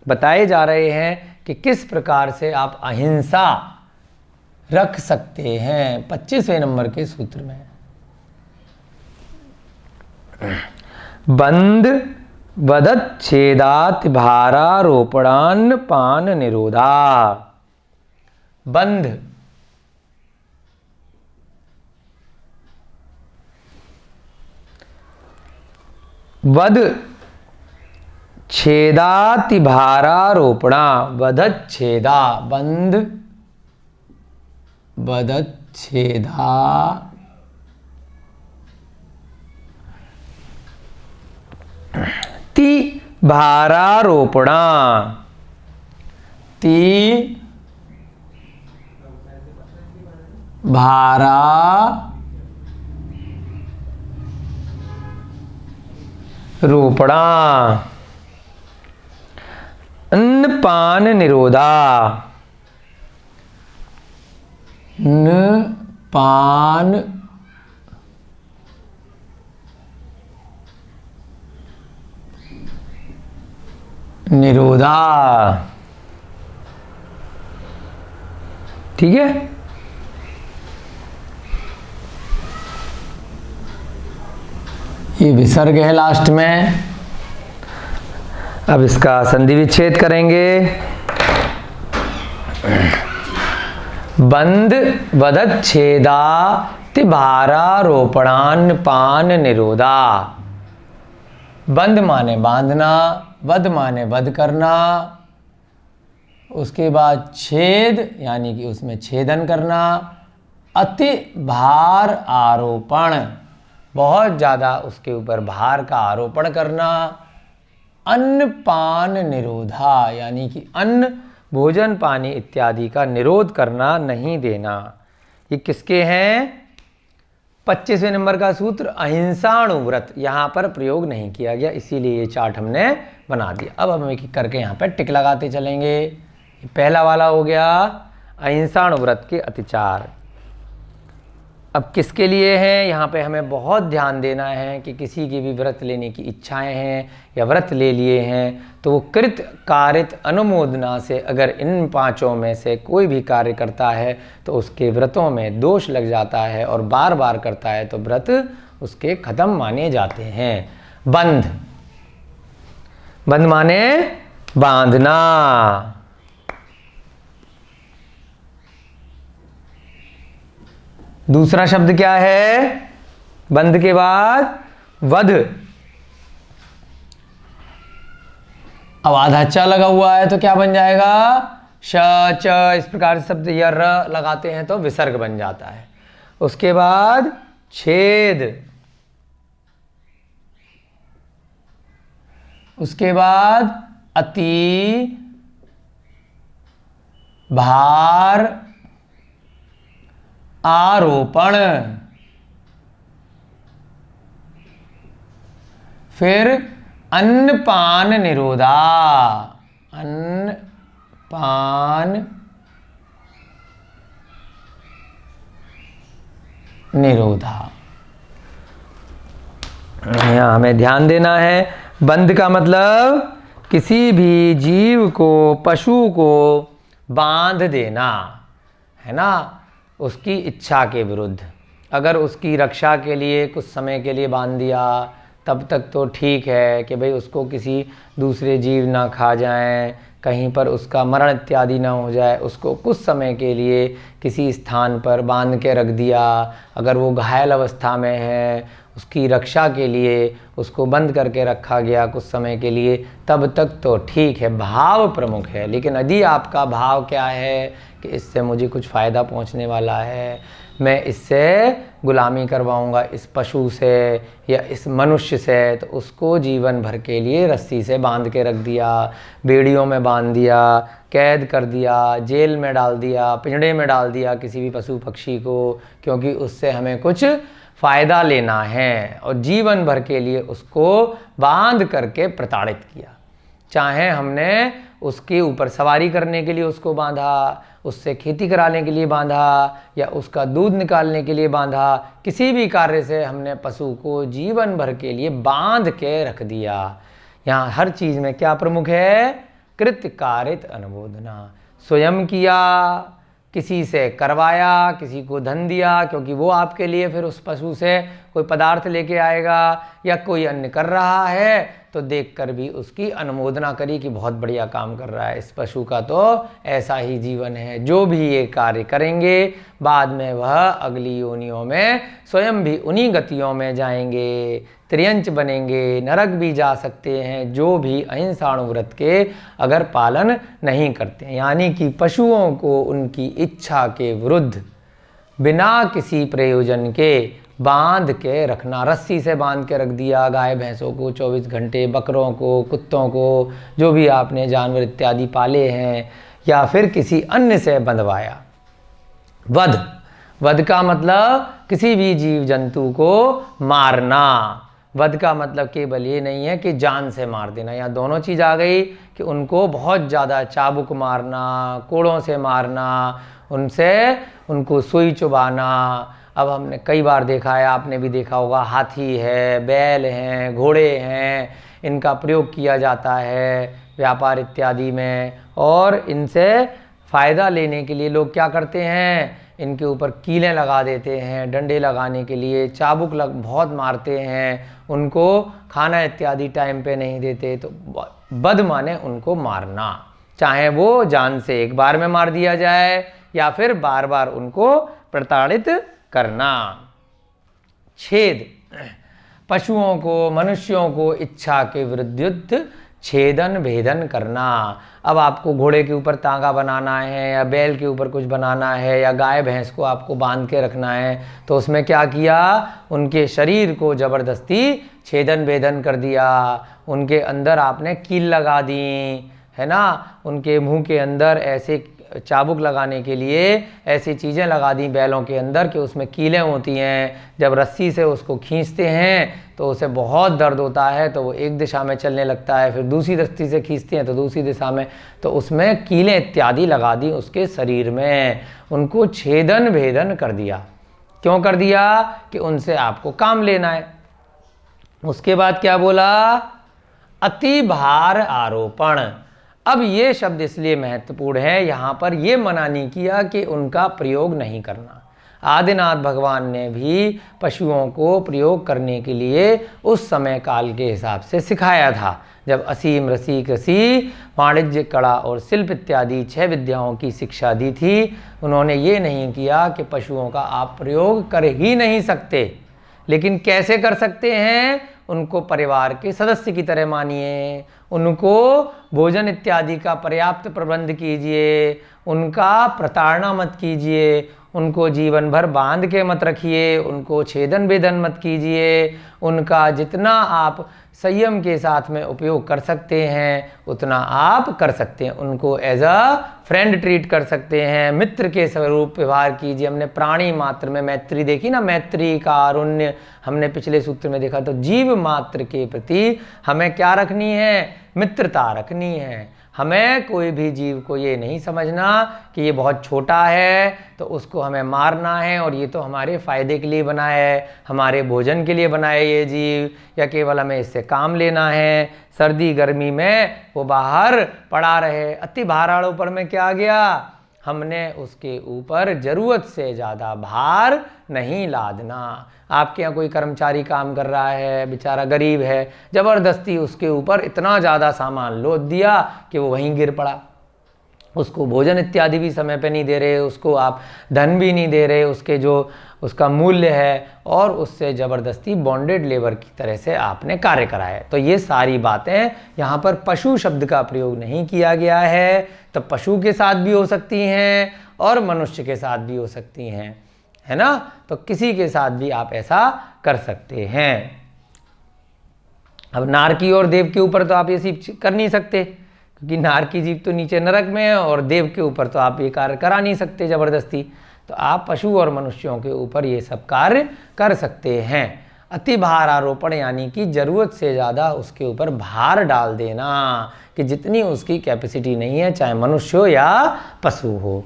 बताए जा रहे हैं कि किस प्रकार से आप अहिंसा रख सकते हैं 25वें नंबर के सूत्र में। बंध वदच्छेदात् भारारोपणान् पान निरोधा। बंध वध छेदाति भारारोपणा। वधच्छेदा बंध वधच्छेदा ति भारारोपणा। ति भारा रोपणा। अन्नपान निरोधा। पान निरोधा। ठीक है। ये विसर्ग है लास्ट में। अब इसका संधि विच्छेद करेंगे। बंध वदच्छेदा तिभारारोपणान् पान निरोधा। बंध माने बांधना, वध माने वध करना, उसके बाद छेद यानी कि उसमें छेदन करना, अति भार आरोपण बहुत ज़्यादा उसके ऊपर भार का आरोपण करना, अन्न पान निरोधा यानी कि अन्न भोजन पानी इत्यादि का निरोध करना, नहीं देना। ये किसके हैं? 25वें नंबर का सूत्र अहिंसाणुव्रत यहाँ पर प्रयोग नहीं किया गया, इसीलिए ये चार्ट हमने बना दिया। अब हम एक एक करके यहाँ पर टिक लगाते चलेंगे। पहला वाला हो गया अहिंसाणुव्रत के अतिचार। अब किसके लिए हैं? यहाँ पे हमें बहुत ध्यान देना है कि किसी की भी व्रत लेने की इच्छाएं हैं या व्रत ले लिए हैं तो वो कृत कारित अनुमोदना से अगर इन पांचों में से कोई भी कार्य करता है तो उसके व्रतों में दोष लग जाता है और बार बार करता है तो व्रत उसके खत्म माने जाते हैं। बंध, बंध माने बांधना। दूसरा शब्द क्या है? बंध के बाद वध। अब आधा च लगा हुआ है तो क्या बन जाएगा? श च इस प्रकार से शब्द या र लगाते हैं तो विसर्ग बन जाता है। उसके बाद छेद, उसके बाद अति भार आरोपण, फिर अन्नपान निरोधा, अन्नपान निरोधा। यहाँ हमें ध्यान देना है, बंध का मतलब किसी भी जीव को, पशु को बांध देना, है ना, उसकी इच्छा के विरुद्ध। अगर उसकी रक्षा के लिए कुछ समय के लिए बांध दिया तब तक तो ठीक है कि भाई उसको किसी दूसरे जीव ना खा जाएं, कहीं पर उसका मरण इत्यादि ना हो जाए, उसको कुछ समय के लिए किसी स्थान पर बांध के रख दिया। अगर वो घायल अवस्था में है, उसकी रक्षा के लिए उसको बंद करके रखा गया कुछ समय के लिए, तब तक तो ठीक है, भाव प्रमुख है। लेकिन यदि आपका भाव क्या है कि इससे मुझे कुछ फ़ायदा पहुंचने वाला है, मैं इससे गुलामी करवाऊंगा इस पशु से या इस मनुष्य से, तो उसको जीवन भर के लिए रस्सी से बांध के रख दिया, बेड़ियों में बांध दिया, कैद कर दिया, जेल में डाल दिया, पिंजड़े में डाल दिया किसी भी पशु पक्षी को, क्योंकि उससे हमें कुछ फ़ायदा लेना है, और जीवन भर के लिए उसको बांध करके प्रताड़ित किया। चाहे हमने उसके ऊपर सवारी करने के लिए उसको बांधा, उससे खेती कराने के लिए बांधा, या उसका दूध निकालने के लिए बांधा, किसी भी कार्य से हमने पशु को जीवन भर के लिए बांध के रख दिया। यहाँ हर चीज़ में क्या प्रमुख है? कृत कारित अनुमोदना। स्वयं किया, किसी से करवाया, किसी को धन दिया, क्योंकि वो आपके लिए फिर उस पशु से कोई पदार्थ लेके आएगा, या कोई अन्य कर रहा है तो देखकर भी उसकी अनुमोदना करी कि बहुत बढ़िया काम कर रहा है, इस पशु का तो ऐसा ही जीवन है। जो भी ये कार्य करेंगे बाद में वह अगली योनियों में स्वयं भी उन्हीं गतियों में जाएंगे, त्रियंच बनेंगे, नरक भी जा सकते हैं, जो भी अहिंसाणुव्रत के अगर पालन नहीं करते हैं। यानी कि पशुओं को उनकी इच्छा के विरुद्ध बिना किसी प्रयोजन के बांध के रखना, रस्सी से बांध के रख दिया, गाय भैंसों को 24 घंटे, बकरों को, कुत्तों को, जो भी आपने जानवर इत्यादि पाले हैं, या फिर किसी अन्य से बंधवाया। वध, वध का मतलब किसी भी जीव जंतु को मारना। वध का मतलब केवल ये नहीं है कि जान से मार देना, या दोनों चीज़ आ गई कि उनको बहुत ज़्यादा चाबुक मारना, कोड़ों से मारना, उनको सुई चुबाना। अब हमने कई बार देखा है, आपने भी देखा होगा, हाथी है, बैल हैं, घोड़े हैं, इनका प्रयोग किया जाता है व्यापार इत्यादि में, और इनसे फ़ायदा लेने के लिए लोग क्या करते हैं, इनके ऊपर कीलें लगा देते हैं डंडे लगाने के लिए, चाबुक बहुत मारते हैं, उनको खाना इत्यादि टाइम पे नहीं देते। तो बद माने उनको मारना, चाहे वो जान से एक बार में मार दिया जाए या फिर बार बार उनको प्रताड़ित करना। छेद, पशुओं को, मनुष्यों को इच्छा के विरुद्ध छेदन भेदन करना। अब आपको घोड़े के ऊपर तांगा बनाना है, या बैल के ऊपर कुछ बनाना है, या गाय भैंस को आपको बांध के रखना है, तो उसमें क्या किया, उनके शरीर को ज़बरदस्ती छेदन भेदन कर दिया, उनके अंदर आपने कील लगा दी, है ना, उनके मुंह के अंदर ऐसे चाबुक लगाने के लिए ऐसी चीज़ें लगा दी बैलों के अंदर कि उसमें कीलें होती हैं। जब रस्सी से उसको खींचते हैं तो उसे बहुत दर्द होता है, तो वो एक दिशा में चलने लगता है, फिर दूसरी रस्सी से खींचते हैं तो दूसरी दिशा में, तो उसमें कीलें इत्यादि लगा दी उसके शरीर में, उनको छेदन भेदन कर दिया। क्यों कर दिया? कि उनसे आपको काम लेना है। उसके बाद क्या बोला? अति भार आरोपण। अब ये शब्द इसलिए महत्वपूर्ण है, यहाँ पर ये मना नहीं किया कि उनका प्रयोग नहीं करना। आदिनाथ भगवान ने भी पशुओं को प्रयोग करने के लिए उस समय काल के हिसाब से सिखाया था, जब असीम, रसी, कृषि, वाणिज्य, कला और शिल्प इत्यादि 6 विद्याओं की शिक्षा दी थी। उन्होंने ये नहीं किया कि पशुओं का आप प्रयोग कर ही नहीं सकते, लेकिन कैसे कर सकते हैं? उनको परिवार के सदस्य की तरह मानिए, उनको भोजन इत्यादि का पर्याप्त प्रबंध कीजिए, उनका प्रताड़ना मत कीजिए, उनको जीवन भर बांध के मत रखिए, उनको छेदन भेदन मत कीजिए। उनका जितना आप संयम के साथ में उपयोग कर सकते हैं उतना आप कर सकते हैं। उनको एज अ फ्रेंड ट्रीट कर सकते हैं, मित्र के स्वरूप व्यवहार कीजिए। हमने प्राणी मात्र में मैत्री देखी ना, मैत्री कारुण्य हमने पिछले सूत्र में देखा। तो जीव मात्र के प्रति हमें क्या रखनी है? मित्रता रखनी है। हमें कोई भी जीव को ये नहीं समझना कि ये बहुत छोटा है तो उसको हमें मारना है और ये तो हमारे फायदे के लिए बना है, हमारे भोजन के लिए बना है ये जीव, या केवल हमें इससे काम लेना है। सर्दी गर्मी में वो बाहर पड़ा रहे। अति भाराड़ों पर में क्या गया? हमने उसके ऊपर जरूरत से ज़्यादा भार नहीं लादना। आपके यहाँ कोई कर्मचारी काम कर रहा है, बेचारा गरीब है, ज़बरदस्ती उसके ऊपर इतना ज़्यादा सामान लोद दिया कि वो वहीं गिर पड़ा। उसको भोजन इत्यादि भी समय पे नहीं दे रहे, उसको आप धन भी नहीं दे रहे, उसके जो उसका मूल्य है, और उससे ज़बरदस्ती बॉन्डेड लेबर की तरह से आपने कार्य कराया। तो ये सारी बातें यहाँ पर पशु शब्द का प्रयोग नहीं किया गया है। तो पशु के साथ भी हो सकती हैं और मनुष्य के साथ भी हो सकती हैं, है ना। तो किसी के साथ भी आप ऐसा कर सकते हैं। अब नारकी और देव के ऊपर तो आप ये चीज कर नहीं सकते, क्योंकि नारकी जीव तो नीचे नरक में है और देव के ऊपर तो आप ये कार्य करा नहीं सकते ज़बरदस्ती। तो आप पशु और मनुष्यों के ऊपर ये सब कार्य कर सकते हैं। अति भार आरोपण यानी कि ज़रूरत से ज़्यादा उसके ऊपर भार डाल देना कि जितनी उसकी कैपेसिटी नहीं है, चाहे मनुष्य हो या पशु हो।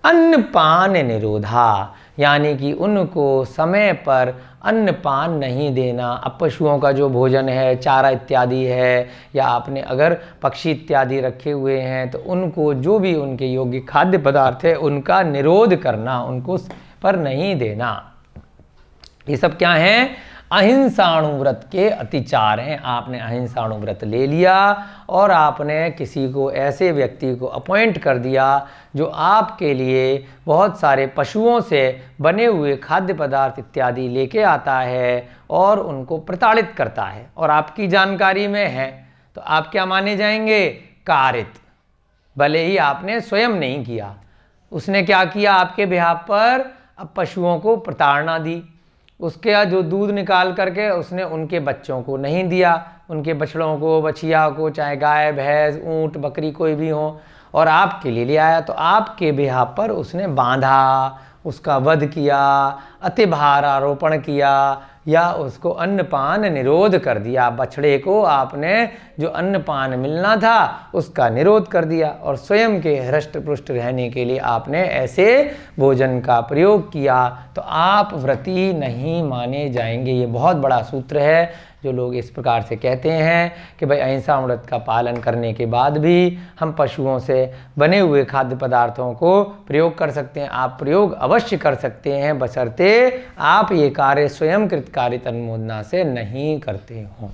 अन्नपान निरोधा यानी कि उनको समय पर अन्नपान नहीं देना। अब पशुओं का जो भोजन है, चारा इत्यादि है, या आपने अगर पक्षी इत्यादि रखे हुए हैं तो उनको जो भी उनके योग्य खाद्य पदार्थ है उनका निरोध करना, उनको पर नहीं देना। ये सब क्या है? अहिंसाणु व्रत के अतिचार हैं। आपने अहिंसाणु व्रत ले लिया और आपने किसी को ऐसे व्यक्ति को अपॉइंट कर दिया जो आपके लिए बहुत सारे पशुओं से बने हुए खाद्य पदार्थ इत्यादि लेके आता है और उनको प्रताड़ित करता है और आपकी जानकारी में है, तो आप क्या माने जाएंगे? कारित। भले ही आपने स्वयं नहीं किया, उसने क्या किया आपके बिहाफ पर? अब पशुओं को प्रताड़ना दी। उसके जो दूध निकाल करके उसने उनके बच्चों को नहीं दिया, उनके बछड़ों को, बछिया को, चाहे गाय भैंस ऊंट बकरी कोई भी हो, और आपके लिए ले आया। तो आपके बिहाफ पर उसने बांधा, उसका वध किया, अति भार आरोपण किया, या उसको अन्नपान निरोध कर दिया। बछड़े को आपने जो अन्नपान मिलना था उसका निरोध कर दिया और स्वयं के हृष्ट पुष्ट रहने के लिए आपने ऐसे भोजन का प्रयोग किया, तो आप व्रती नहीं माने जाएंगे। ये बहुत बड़ा सूत्र है। जो लोग इस प्रकार से कहते हैं कि भाई अहिंसा व्रत का पालन करने के बाद भी हम पशुओं से बने हुए खाद्य पदार्थों को प्रयोग कर सकते हैं, आप प्रयोग अवश्य कर सकते हैं, बशर्ते आप ये कार्य स्वयं कृतकार्यत अनुमोदना से नहीं करते हों।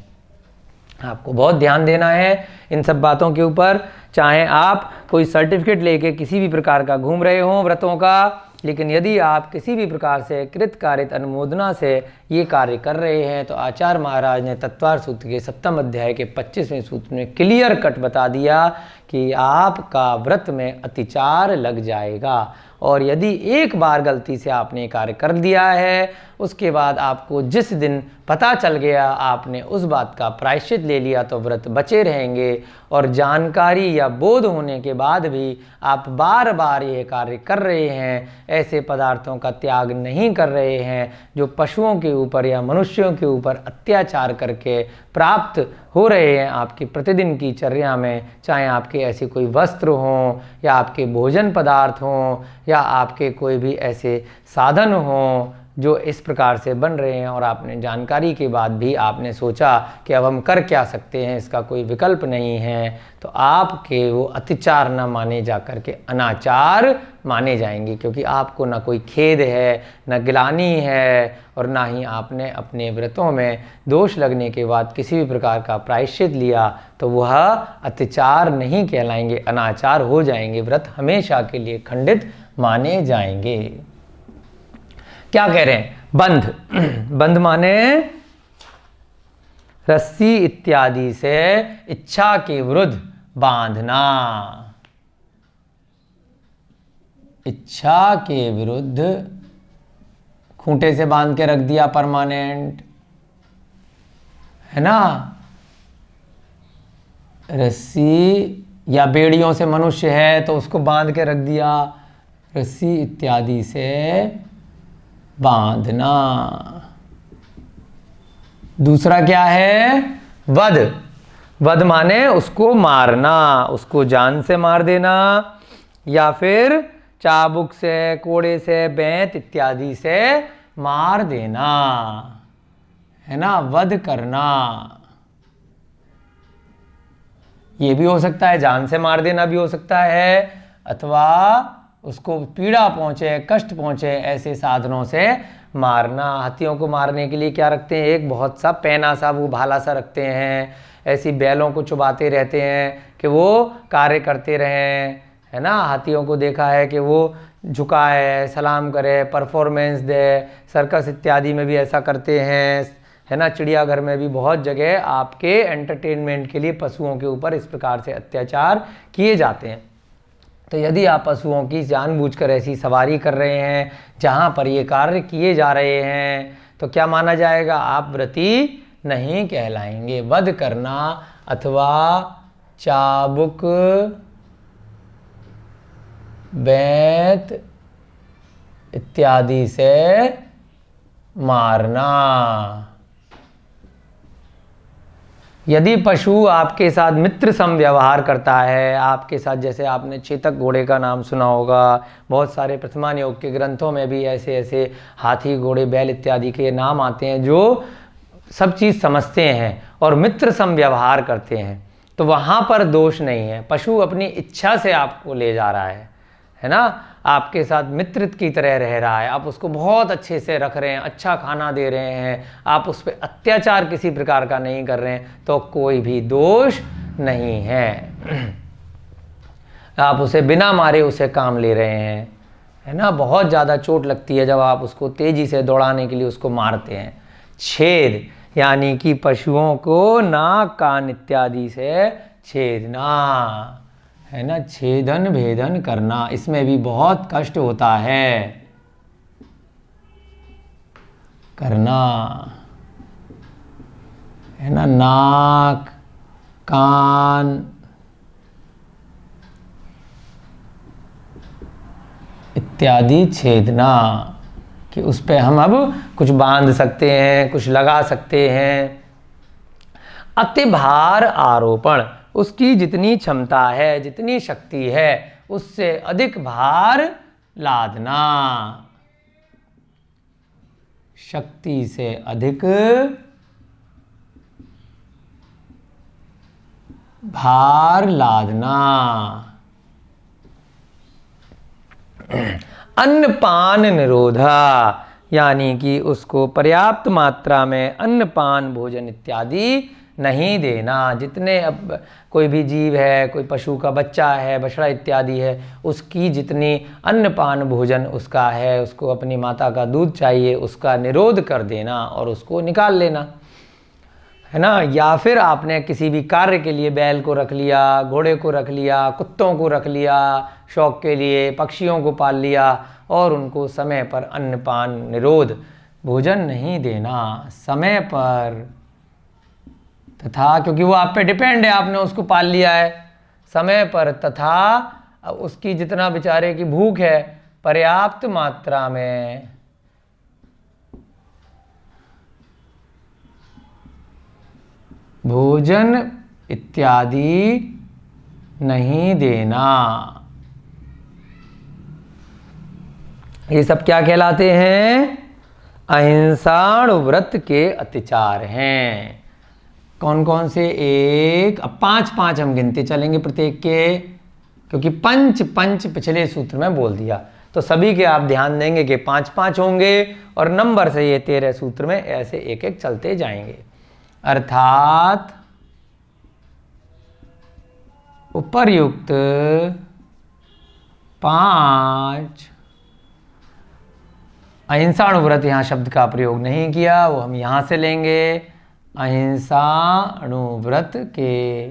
आपको बहुत ध्यान देना है इन सब बातों के ऊपर। चाहे आप कोई सर्टिफिकेट लेके किसी भी प्रकार का घूम रहे हों व्रतों का, लेकिन यदि आप किसी भी प्रकार से कृतकार्यत अनुमोदना से ये कार्य कर रहे हैं तो आचार्य महाराज ने तत्वार सूत्र के 7वें अध्याय के 25वें सूत्र में क्लियर कट बता दिया कि आपका व्रत में अतिचार लग जाएगा। और यदि एक बार गलती से आपने कार्य कर दिया है, उसके बाद आपको जिस दिन पता चल गया आपने उस बात का प्रायश्चित ले लिया तो व्रत बचे रहेंगे। और जानकारी या बोध होने के बाद भी आप बार बार ये कार्य कर रहे हैं, ऐसे पदार्थों का त्याग नहीं कर रहे हैं जो पशुओं के ऊपर या मनुष्यों के ऊपर अत्याचार करके प्राप्त हो रहे हैं आपकी प्रतिदिन की चर्या में, चाहे आपके ऐसे कोई वस्त्र हों या आपके भोजन पदार्थ हों या आपके कोई भी ऐसे साधन हों जो इस प्रकार से बन रहे हैं, और आपने जानकारी के बाद भी आपने सोचा कि अब हम कर क्या सकते हैं, इसका कोई विकल्प नहीं है, तो आपके वो अतिचार न माने जा कर के अनाचार माने जाएंगे। क्योंकि आपको ना कोई खेद है, न गिलानी है, और ना ही आपने अपने व्रतों में दोष लगने के बाद किसी भी प्रकार का प्रायश्चित लिया, तो वह अतिचार नहीं कहलाएंगे, अनाचार हो जाएंगे। व्रत हमेशा के लिए खंडित माने जाएंगे। क्या कह रहे हैं? बंध। बंध माने रस्सी इत्यादि से इच्छा के विरुद्ध बांधना। इच्छा के विरुद्ध खूंटे से बांध के रख दिया परमानेंट, है ना। रस्सी या बेड़ियों से मनुष्य है तो उसको बांध के रख दिया, रस्सी इत्यादि से बांधना। दूसरा क्या है? वध। वध माने उसको मारना, उसको जान से मार देना, या फिर चाबुक से, कोड़े से, बेंत इत्यादि से मार देना, है ना, वध करना। ये भी हो सकता है, जान से मार देना भी हो सकता है, अथवा उसको पीड़ा पहुंचे, कष्ट पहुंचे, ऐसे साधनों से मारना। हाथियों को मारने के लिए क्या रखते हैं? एक बहुत सा पैना सा, वो भाला सा रखते हैं, ऐसी बैलों को चुबाते रहते हैं कि वो कार्य करते रहें, है ना। हाथियों को देखा है कि वो झुकाए, सलाम करे, परफॉर्मेंस दे, सर्कस इत्यादि में भी ऐसा करते हैं, है ना। चिड़ियाघर में भी बहुत जगह आपके एंटरटेनमेंट के लिए पशुओं के ऊपर इस प्रकार से अत्याचार किए जाते हैं। तो यदि आप पशुओं की जानबूझकर ऐसी सवारी कर रहे हैं जहाँ पर ये कार्य किए जा रहे हैं, तो क्या माना जाएगा? आप व्रती नहीं कहलाएंगे। वध करना अथवा चाबुक, बेंत इत्यादि से मारना। यदि पशु आपके साथ मित्र सम व्यवहार करता है, आपके साथ, जैसे आपने चेतक घोड़े का नाम सुना होगा, बहुत सारे प्रथमान योग के ग्रंथों में भी ऐसे ऐसे हाथी, घोड़े, बैल इत्यादि के नाम आते हैं जो सब चीज़ समझते हैं और मित्र सम व्यवहार करते हैं, तो वहाँ पर दोष नहीं है। पशु अपनी इच्छा से आपको ले जा रहा है ना, आपके साथ मित्र की तरह रह रहा है, आप उसको बहुत अच्छे से रख रहे हैं, अच्छा खाना दे रहे हैं, आप उस पर अत्याचार किसी प्रकार का नहीं कर रहे हैं, तो कोई भी दोष नहीं है। आप उसे बिना मारे उसे काम ले रहे हैं, है ना। बहुत ज़्यादा चोट लगती है जब आप उसको तेज़ी से दौड़ाने के लिए उसको मारते हैं। छेद यानी कि पशुओं को नाक, कान इत्यादि से छेदना, है ना, छेदन भेदन करना, इसमें भी बहुत कष्ट होता है करना, है ना। नाक, कान इत्यादि छेदना, कि उस पे हम अब कुछ बांध सकते हैं, कुछ लगा सकते हैं। अतिभार आरोपण, उसकी जितनी क्षमता है, जितनी शक्ति है, उससे अधिक भार लादना, शक्ति से अधिक भार लादना। अन्नपान निरोधा, यानी कि उसको पर्याप्त मात्रा में अन्नपान, भोजन इत्यादि नहीं देना। जितने अब कोई भी जीव है, कोई पशु का बच्चा है, बछड़ा इत्यादि है, उसकी जितनी अन्नपान भोजन उसका है, उसको अपनी माता का दूध चाहिए, उसका निरोध कर देना और उसको निकाल लेना, है ना। या फिर आपने किसी भी कार्य के लिए बैल को रख लिया, घोड़े को रख लिया, कुत्तों को रख लिया शौक के लिए, पक्षियों को पाल लिया और उनको समय पर अन्नपान निरोध भोजन नहीं देना समय पर, तथा क्योंकि वो आप पे डिपेंड है, आपने उसको पाल लिया है समय पर, तथा उसकी जितना बेचारे की भूख है पर्याप्त मात्रा में भोजन इत्यादि नहीं देना। ये सब क्या कहलाते हैं? अहिंसाणु व्रत के अत्याचार हैं। कौन कौन से? एक, अब 5-5 हम गिनते चलेंगे प्रत्येक के, क्योंकि पंच पंच पिछले सूत्र में बोल दिया, तो सभी के आप ध्यान देंगे कि 5-5 होंगे और नंबर से ये 13 सूत्र में ऐसे एक एक चलते जाएंगे। अर्थात उपर्युक्त 5 अहिंसाणु व्रत, यहाँ शब्द का प्रयोग नहीं किया, वो हम यहाँ से लेंगे। अहिंसाणु व्रत के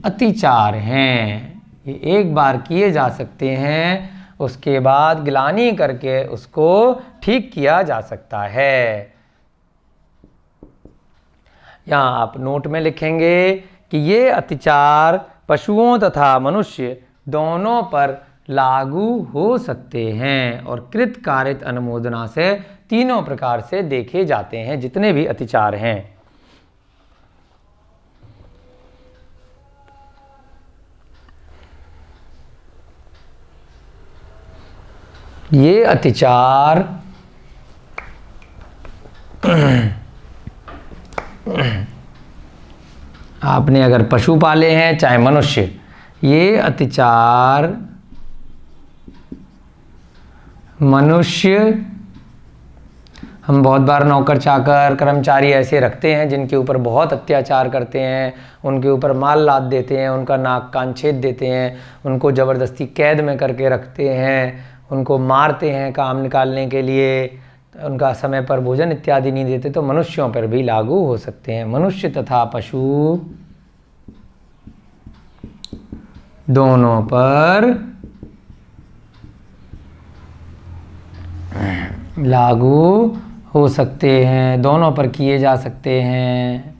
अतिचार हैं, ये एक बार किए जा सकते हैं, उसके बाद ग्लानि करके उसको ठीक किया जा सकता है। यहाँ आप नोट में लिखेंगे कि ये अत्याचार पशुओं तथा मनुष्य दोनों पर लागू हो सकते हैं और कृत कारित अनुमोदना से तीनों प्रकार से देखे जाते हैं जितने भी अत्याचार हैं। ये अत्याचार आपने अगर पशु पाले हैं चाहे मनुष्य, ये अत्याचार मनुष्य, हम बहुत बार नौकर चाकर कर्मचारी ऐसे रखते हैं जिनके ऊपर बहुत अत्याचार करते हैं, उनके ऊपर माल लाद देते हैं, उनका नाक कान छेद देते हैं, उनको ज़बरदस्ती कैद में करके रखते हैं, उनको मारते हैं काम निकालने के लिए, उनका समय पर भोजन इत्यादि नहीं देते, तो मनुष्यों पर भी लागू हो सकते हैं। मनुष्य तथा पशु दोनों पर लागू हो सकते हैं, दोनों पर किए जा सकते हैं।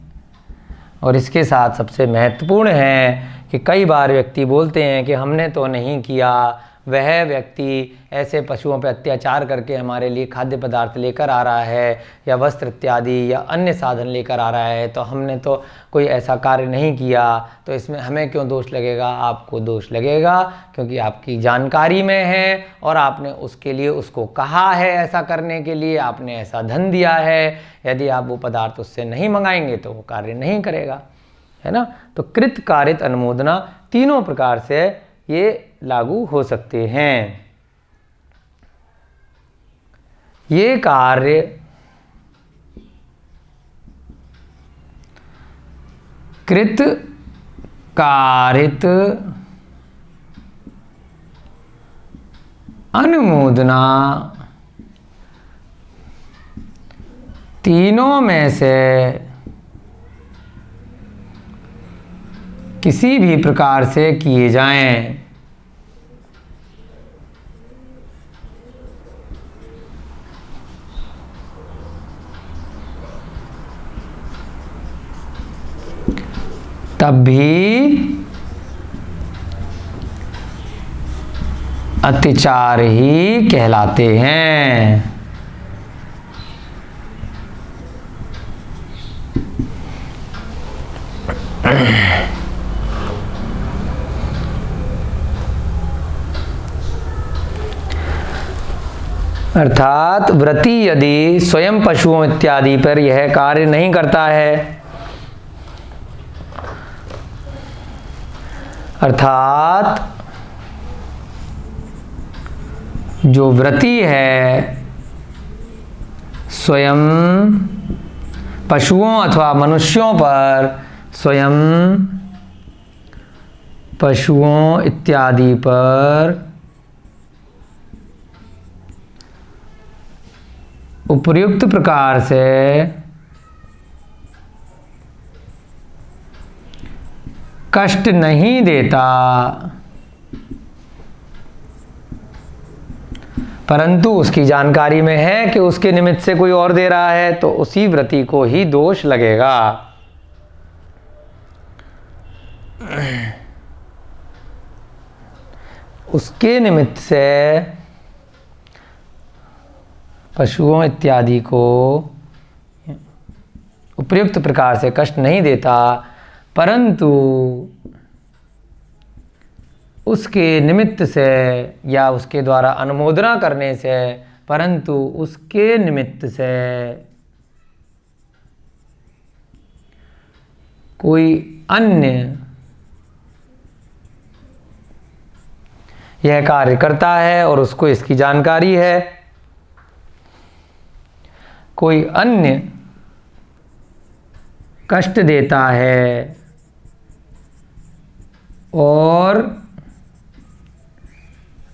और इसके साथ सबसे महत्वपूर्ण है कि कई बार व्यक्ति बोलते हैं कि हमने तो नहीं किया, वह व्यक्ति ऐसे पशुओं पर अत्याचार करके हमारे लिए खाद्य पदार्थ लेकर आ रहा है या वस्त्र इत्यादि या अन्य साधन लेकर आ रहा है, तो हमने तो कोई ऐसा कार्य नहीं किया, तो इसमें हमें क्यों दोष लगेगा? आपको दोष लगेगा क्योंकि आपकी जानकारी में है और आपने उसके लिए उसको कहा है ऐसा करने के लिए, आपने ऐसा धन दिया है। यदि आप वो पदार्थ उससे नहीं मंगाएंगे तो वो कार्य नहीं करेगा, है ना। तो कृत कारित अनुमोदना तीनों प्रकार से ये लागू हो सकते हैं। ये कार्य कृत कारित अनुमोदना तीनों में से किसी भी प्रकार से किए जाएं। तब भी अत्याचार ही कहलाते हैं। अर्थात व्रती यदि स्वयं पशुओं इत्यादि पर यह कार्य नहीं करता है, अर्थात जो व्रती है स्वयं पशुओं अथवा मनुष्यों पर, स्वयं पशुओं इत्यादि पर उपर्युक्त प्रकार से कष्ट नहीं देता, परंतु उसकी जानकारी में है कि उसके निमित्त से कोई और दे रहा है, तो उसी व्रती को ही दोष लगेगा। उसके निमित्त से पशुओं इत्यादि को उपर्युक्त प्रकार से कष्ट नहीं देता, परंतु उसके निमित्त से या उसके द्वारा अनुमोदना करने से, परंतु उसके निमित्त से कोई अन्य यह कार्य करता है और उसको इसकी जानकारी है, कोई अन्य कष्ट देता है और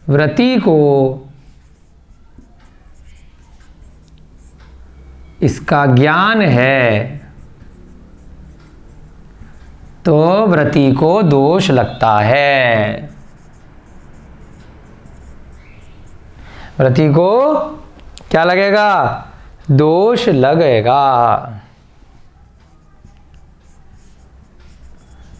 व्रती को इसका ज्ञान है, तो व्रती को दोष लगता है। व्रती को क्या लगेगा? दोष लगेगा।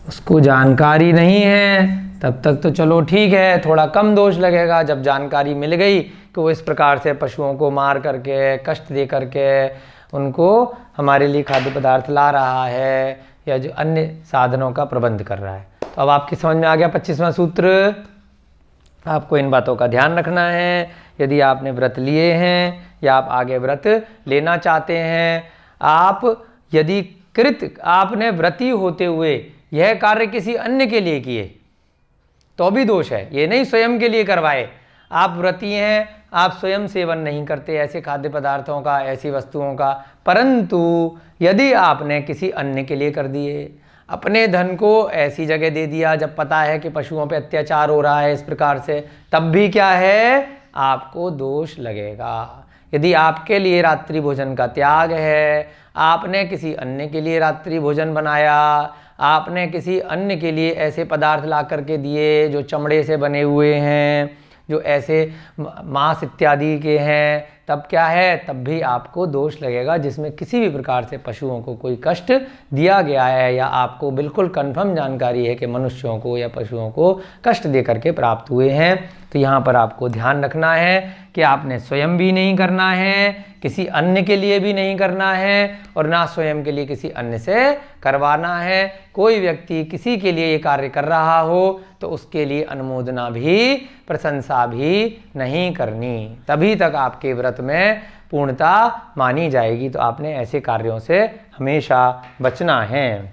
उसको जानकारी नहीं है तब तक तो चलो ठीक है, थोड़ा कम दोष लगेगा। जब जानकारी मिल गई कि वो इस प्रकार से पशुओं को मार करके, कष्ट दे करके उनको हमारे लिए खाद्य पदार्थ ला रहा है या जो अन्य साधनों का प्रबंध कर रहा है। तो अब आपकी समझ में आ गया 25वां सूत्र। आपको इन बातों का ध्यान रखना है। यदि आपने व्रत लिए हैं या आप आगे व्रत लेना चाहते हैं, आप यदि आपने व्रती होते हुए यह कार्य किसी अन्य के लिए किए तो भी दोष है। ये नहीं स्वयं के लिए करवाए। आप व्रती हैं, आप स्वयं सेवन नहीं करते ऐसे खाद्य पदार्थों का, ऐसी वस्तुओं का, परंतु यदि आपने किसी अन्य के लिए कर दिए, अपने धन को ऐसी जगह दे दिया जब पता है कि पशुओं पे अत्याचार हो रहा है इस प्रकार से, तब भी क्या है? आपको दोष लगेगा। यदि आपके लिए रात्रि भोजन का त्याग है, आपने किसी अन्य के लिए रात्रि भोजन बनाया, आपने किसी अन्य के लिए ऐसे पदार्थ ला करके दिए जो चमड़े से बने हुए हैं, जो ऐसे मांस इत्यादि के हैं, तब क्या है? तब भी आपको दोष लगेगा, जिसमें किसी भी प्रकार से पशुओं को कोई कष्ट दिया गया है या आपको बिल्कुल कन्फर्म जानकारी है कि मनुष्यों को या पशुओं को कष्ट दे करके प्राप्त हुए हैं। तो यहाँ पर आपको ध्यान रखना है कि आपने स्वयं भी नहीं करना है, किसी अन्य के लिए भी नहीं करना है, और ना स्वयं के लिए किसी अन्य से करवाना है। कोई व्यक्ति किसी के लिए ये कार्य कर रहा हो तो उसके लिए अनुमोदना भी, प्रशंसा भी नहीं करनी, तभी तक आपके व्रत में पूर्णता मानी जाएगी। तो आपने ऐसे कार्यों से हमेशा बचना है।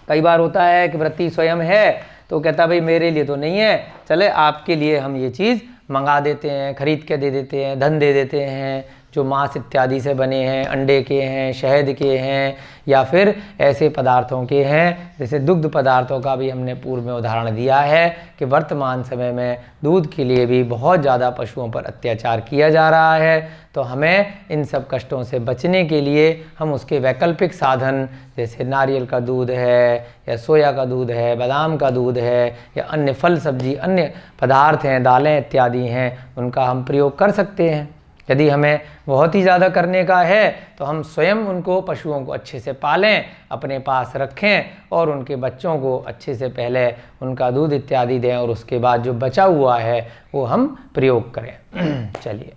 कई बार होता है कि व्रती स्वयं है तो कहता भाई मेरे लिए तो नहीं है, चले आपके लिए हम ये चीज़ मंगा देते हैं, खरीद के दे देते हैं, धन दे देते हैं, जो मांस इत्यादि से बने हैं, अंडे के हैं, शहद के हैं, या फिर ऐसे पदार्थों के हैं। जैसे दुग्ध पदार्थों का भी हमने पूर्व में उदाहरण दिया है कि वर्तमान समय में दूध के लिए भी बहुत ज़्यादा पशुओं पर अत्याचार किया जा रहा है। तो हमें इन सब कष्टों से बचने के लिए हम उसके वैकल्पिक साधन, जैसे नारियल का दूध है या सोया का दूध है, बादाम का दूध है, या अन्य फल सब्जी, अन्य पदार्थ हैं, दालें इत्यादि हैं, उनका हम प्रयोग कर सकते हैं। यदि हमें बहुत ही ज़्यादा करने का है तो हम स्वयं उनको, पशुओं को अच्छे से पालें, अपने पास रखें और उनके बच्चों को अच्छे से पहले उनका दूध इत्यादि दें, और उसके बाद जो बचा हुआ है वो हम प्रयोग करें। चलिए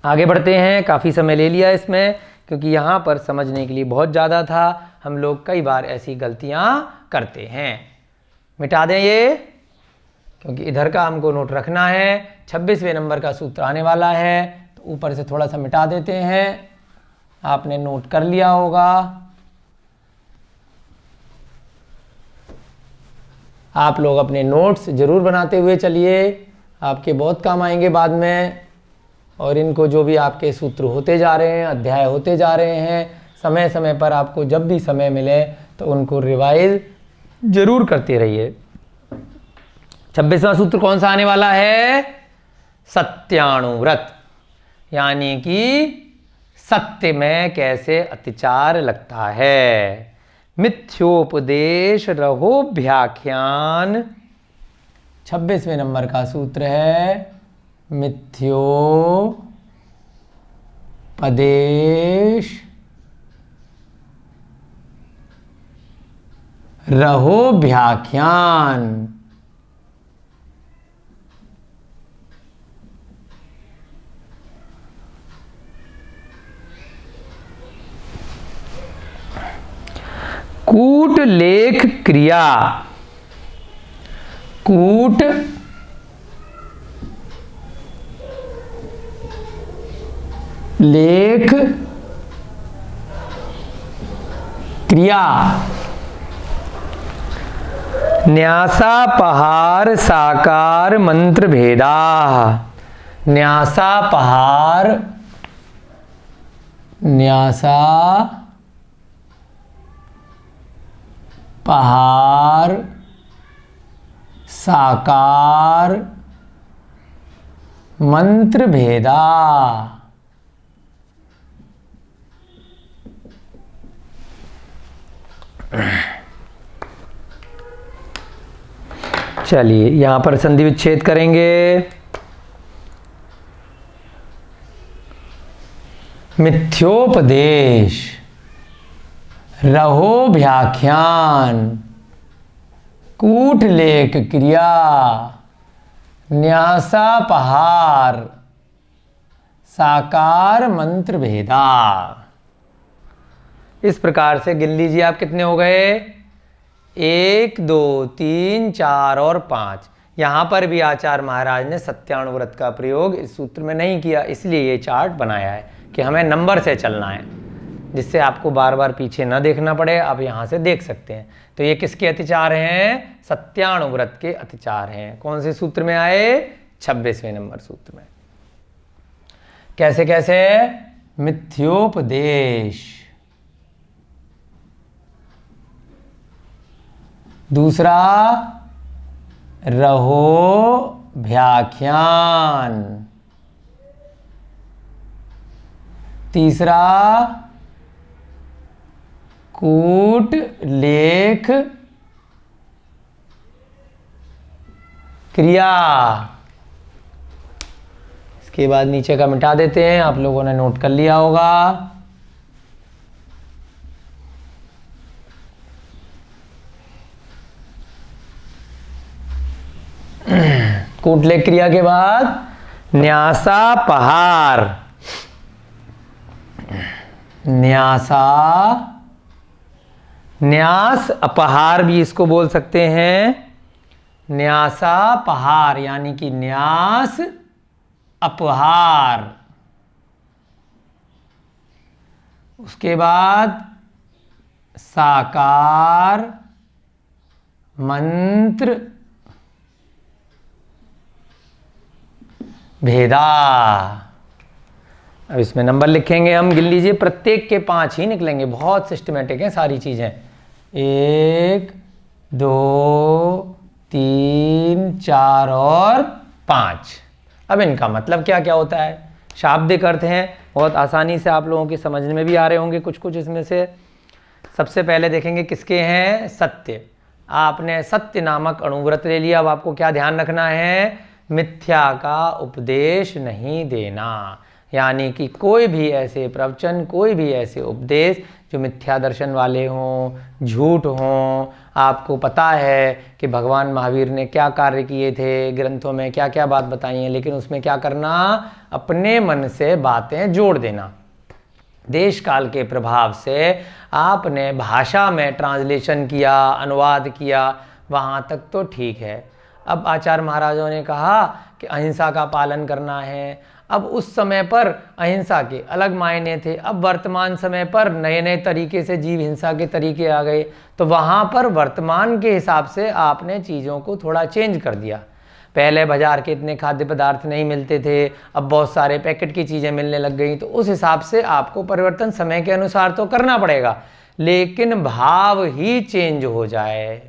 आगे बढ़ते हैं। काफ़ी समय ले लिया इसमें, क्योंकि यहाँ पर समझने के लिए बहुत ज़्यादा था। हम लोग कई बार ऐसी गलतियाँ करते हैं। मिटा दें ये, क्योंकि इधर का हमको नोट रखना है। 26वें नंबर का सूत्र आने वाला है, तो ऊपर से थोड़ा सा मिटा देते हैं। आपने नोट कर लिया होगा। आप लोग अपने नोट्स जरूर बनाते हुए चलिए, आपके बहुत काम आएंगे बाद में। और इनको जो भी आपके सूत्र होते जा रहे हैं, अध्याय होते जा रहे हैं, समय समय पर आपको जब भी समय मिले तो उनको रिवाइज जरूर करते रहिए। 26वां सूत्र कौन सा आने वाला है? सत्यानुव्रत, यानी कि सत्य में कैसे अत्याचार लगता है। मिथ्योपदेश रहोभ्याख्यान 26वें नंबर का सूत्र है। मिथ्योपदेश रहोभ्याख्यान। कूट लेख क्रिया, कूट लेख क्रिया, न्यासापहार साकार मंत्र भेदा। न्यासापहार, न्यासापहार साकार मंत्र भेदा। चलिए यहाँ पर संधि विच्छेद करेंगे। मिथ्योपदेश, रहोभ्याख्यान, कूटलेख क्रिया, न्यासापहार, साकार मंत्र भेदा। इस प्रकार से गिन लीजिए आप कितने हो गए, 1 2 3 4 और 5। यहाँ पर भी आचार्य महाराज ने सत्यानुव्रत का प्रयोग इस सूत्र में नहीं किया, इसलिए ये चार्ट बनाया है कि हमें नंबर से चलना है, जिससे आपको बार बार पीछे न देखना पड़े, आप यहाँ से देख सकते हैं। तो ये किसके अतिचार हैं, सत्यानुव्रत के अतिचार हैं। कौन से सूत्र में आए, 26वें नंबर सूत्र में। कैसे कैसे, मिथ्योपदेश, दूसरा रहोभ्याख्यान, तीसरा कूटलेख क्रिया। इसके बाद नीचे का मिटा देते हैं, आप लोगों ने नोट कर लिया होगा। कूटलेख क्रिया के बाद न्यासापहार, न्यास अपहार भी इसको बोल सकते हैं। न्यासापहार यानी कि न्यास अपहार। उसके बाद साकार मंत्र भेदा। अब इसमें नंबर लिखेंगे हम, गिन लीजिए, प्रत्येक के 5 ही निकलेंगे, बहुत सिस्टमेटिक है सारी चीजें। 1 2 3 4 और 5। अब इनका मतलब क्या क्या होता है, शाब्दिक अर्थ हैं, बहुत आसानी से आप लोगों के समझने में भी आ रहे होंगे कुछ कुछ इसमें से। सबसे पहले देखेंगे किसके हैं, सत्य। आपने सत्य नामक अणुव्रत ले लिया। अब आपको क्या ध्यान रखना है, मिथ्या का उपदेश नहीं देना, यानी कि कोई भी ऐसे प्रवचन, कोई भी ऐसे उपदेश जो मिथ्या दर्शन वाले हों, झूठ हों। आपको पता है कि भगवान महावीर ने क्या कार्य किए थे, ग्रंथों में क्या क्या बात बताई है, लेकिन उसमें क्या करना, अपने मन से बातें जोड़ देना। देश काल के प्रभाव से आपने भाषा में ट्रांसलेशन किया, अनुवाद किया, वहाँ तक तो ठीक है। अब आचार्य महाराजों ने कहा कि अहिंसा का पालन करना है। अब उस समय पर अहिंसा के अलग मायने थे, अब वर्तमान समय पर नए नए तरीके से जीव हिंसा के तरीके आ गए, तो वहाँ पर वर्तमान के हिसाब से आपने चीज़ों को थोड़ा चेंज कर दिया। पहले बाजार के इतने खाद्य पदार्थ नहीं मिलते थे, अब बहुत सारे पैकेट की चीज़ें मिलने लग गई, तो उस हिसाब से आपको परिवर्तन समय के अनुसार तो करना पड़ेगा, लेकिन भाव ही चेंज हो जाए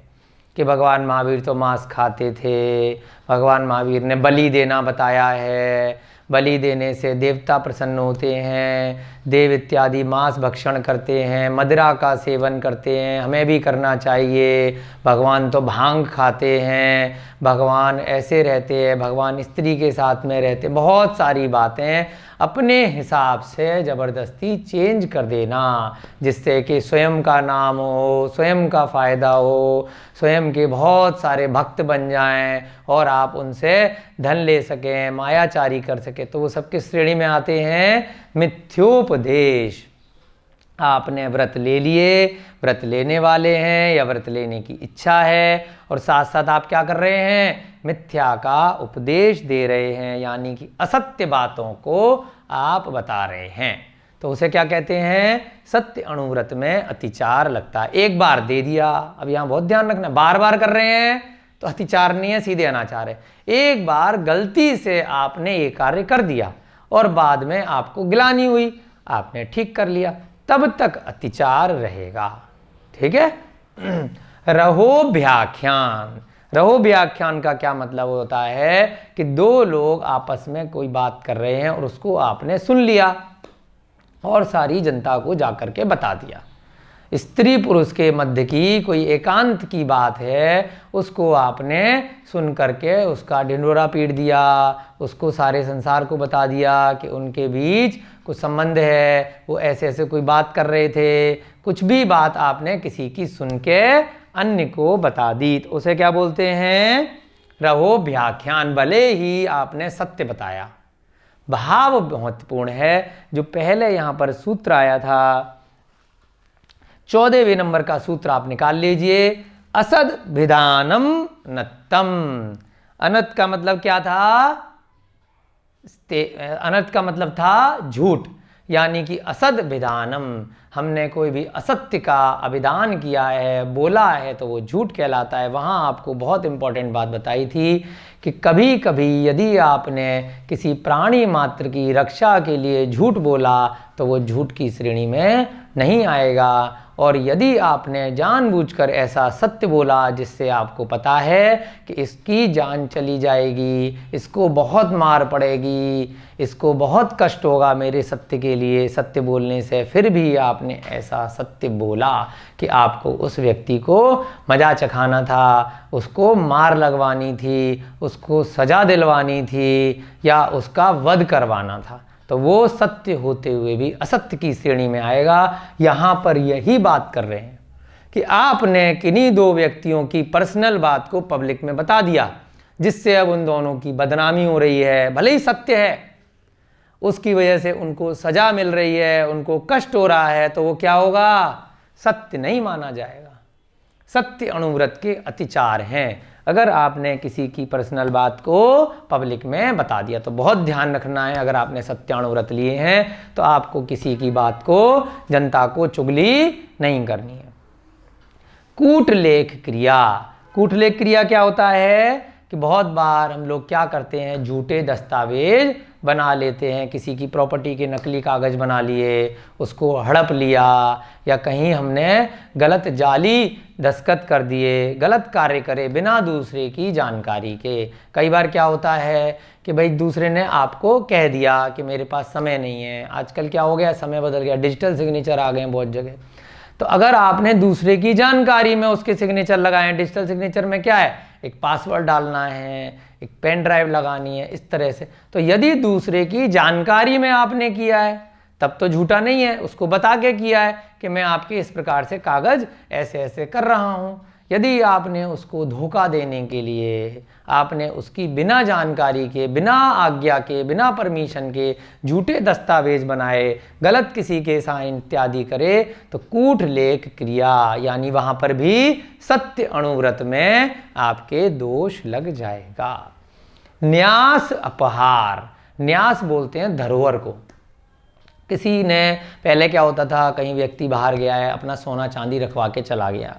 कि भगवान महावीर तो मांस खाते थे, भगवान महावीर ने बलि देना बताया है, बलि देने से देवता प्रसन्न होते हैं, देव इत्यादि मांस भक्षण करते हैं, मदिरा का सेवन करते हैं, हमें भी करना चाहिए। भगवान तो भांग खाते हैं, भगवान ऐसे रहते हैं, भगवान स्त्री के साथ में रहते, बहुत सारी बातें अपने हिसाब से ज़बरदस्ती चेंज कर देना, जिससे कि स्वयं का नाम हो, स्वयं का फ़ायदा हो, स्वयं के बहुत सारे भक्त बन जाएं और आप उनसे धन ले सकें, मायाचारी कर सकें, तो वो सब किस श्रेणी में आते हैं, मिथ्योपदेश। आपने व्रत ले लिए, व्रत लेने वाले हैं या व्रत लेने की इच्छा है, और साथ साथ आप क्या कर रहे हैं, मिथ्या का उपदेश दे रहे हैं, यानी कि असत्य बातों को आप बता रहे हैं, तो उसे क्या कहते हैं, सत्य अणुव्रत में अतिचार लगता है। एक बार दे दिया, अब यहाँ बहुत ध्यान रखना, बार बार कर रहे हैं तो अतिचार नहीं है, सीधे अनाचार है। एक बार गलती से आपने ये कार्य कर दिया और बाद में आपको गिलानी हुई, आपने ठीक कर लिया, तब तक अतिचार रहेगा। ठीक है। रहोभ्याख्यान, रहोभ्याख्यान का क्या मतलब होता है कि दो लोग आपस में कोई बात कर रहे हैं और उसको आपने सुन लिया और सारी जनता को जाकर के बता दिया। स्त्री पुरुष के मध्य की कोई एकांत की बात है, उसको आपने सुन करके उसका ढिंढोरा पीट दिया, उसको सारे संसार को बता दिया कि उनके बीच कुछ संबंध है, वो ऐसे ऐसे कोई बात कर रहे थे, कुछ भी बात आपने किसी की सुन के अन्य को बता दी, तो उसे क्या बोलते हैं? रहो व्याख्यान। भले ही आपने सत्य बताया, भाव महत्वपूर्ण है। जो पहले यहां पर सूत्र आया था 14वें नंबर का सूत्र आप निकाल लीजिए। असद विधानम नत्तम। अनत का मतलब क्या था? अनत का मतलब था झूठ, यानी कि असद विधानम, हमने कोई भी असत्य का अभिधान किया है, बोला है, तो वो झूठ कहलाता है। वहाँ आपको बहुत इंपॉर्टेंट बात बताई थी कि कभी कभी यदि आपने किसी प्राणी मात्र की रक्षा के लिए झूठ बोला तो वो झूठ की श्रेणी में नहीं आएगा, और यदि आपने जानबूझकर ऐसा सत्य बोला जिससे आपको पता है कि इसकी जान चली जाएगी, इसको बहुत मार पड़ेगी, इसको बहुत कष्ट होगा मेरे सत्य के लिए सत्य बोलने से, फिर भी आपने ऐसा सत्य बोला कि आपको उस व्यक्ति को मजा चखाना था, उसको मार लगवानी थी, उसको सजा दिलवानी थी, या उसका वध करवाना था, तो वो सत्य होते हुए भी असत्य की श्रेणी में आएगा। यहाँ पर यही बात कर रहे हैं कि आपने किन्हीं दो व्यक्तियों की पर्सनल बात को पब्लिक में बता दिया, जिससे अब उन दोनों की बदनामी हो रही है। भले ही सत्य है, उसकी वजह से उनको सजा मिल रही है, उनको कष्ट हो रहा है, तो वो क्या होगा? सत्य नहीं माना जाएगा। सत्य अनुव्रत के अतिचार हैं। अगर आपने किसी की पर्सनल बात को पब्लिक में बता दिया तो बहुत ध्यान रखना है। अगर आपने सत्यानुव्रत लिए हैं तो आपको किसी की बात को, जनता को चुगली नहीं करनी है। कूटलेख क्रिया। कूटलेख क्रिया क्या होता है कि बहुत बार हम लोग क्या करते हैं, झूठे दस्तावेज बना लेते हैं, किसी की प्रॉपर्टी के नकली कागज़ बना लिए, उसको हड़प लिया, या कहीं हमने गलत जाली दस्तखत कर दिए, गलत कार्य करे बिना दूसरे की जानकारी के। कई बार क्या होता है कि भाई दूसरे ने आपको कह दिया कि मेरे पास समय नहीं है। आजकल क्या हो गया, समय बदल गया, डिजिटल सिग्नेचर आ गए हैं बहुत जगह। तो अगर आपने दूसरे की जानकारी में उसके सिग्नेचर लगाए हैं, डिजिटल सिग्नेचर में क्या है, एक पासवर्ड डालना है, एक पेन ड्राइव लगानी है, इस तरह से, तो यदि दूसरे की जानकारी में आपने किया है तब तो झूठा नहीं है, उसको बता के किया है कि मैं आपके इस प्रकार से कागज़ ऐसे ऐसे कर रहा हूँ। यदि आपने उसको धोखा देने के लिए आपने उसकी बिना जानकारी के, बिना आज्ञा के, बिना परमिशन के झूठे दस्तावेज बनाए, गलत किसी के साइन इत्यादि करे, तो कूटलेख क्रिया यानी वहाँ पर भी सत्य अनुव्रत में आपके दोष लग जाएगा। न्यास अपहार। न्यास बोलते हैं धरोहर को। किसी ने, पहले क्या होता था, कहीं व्यक्ति बाहर गया है, अपना सोना चांदी रखवा के चला गया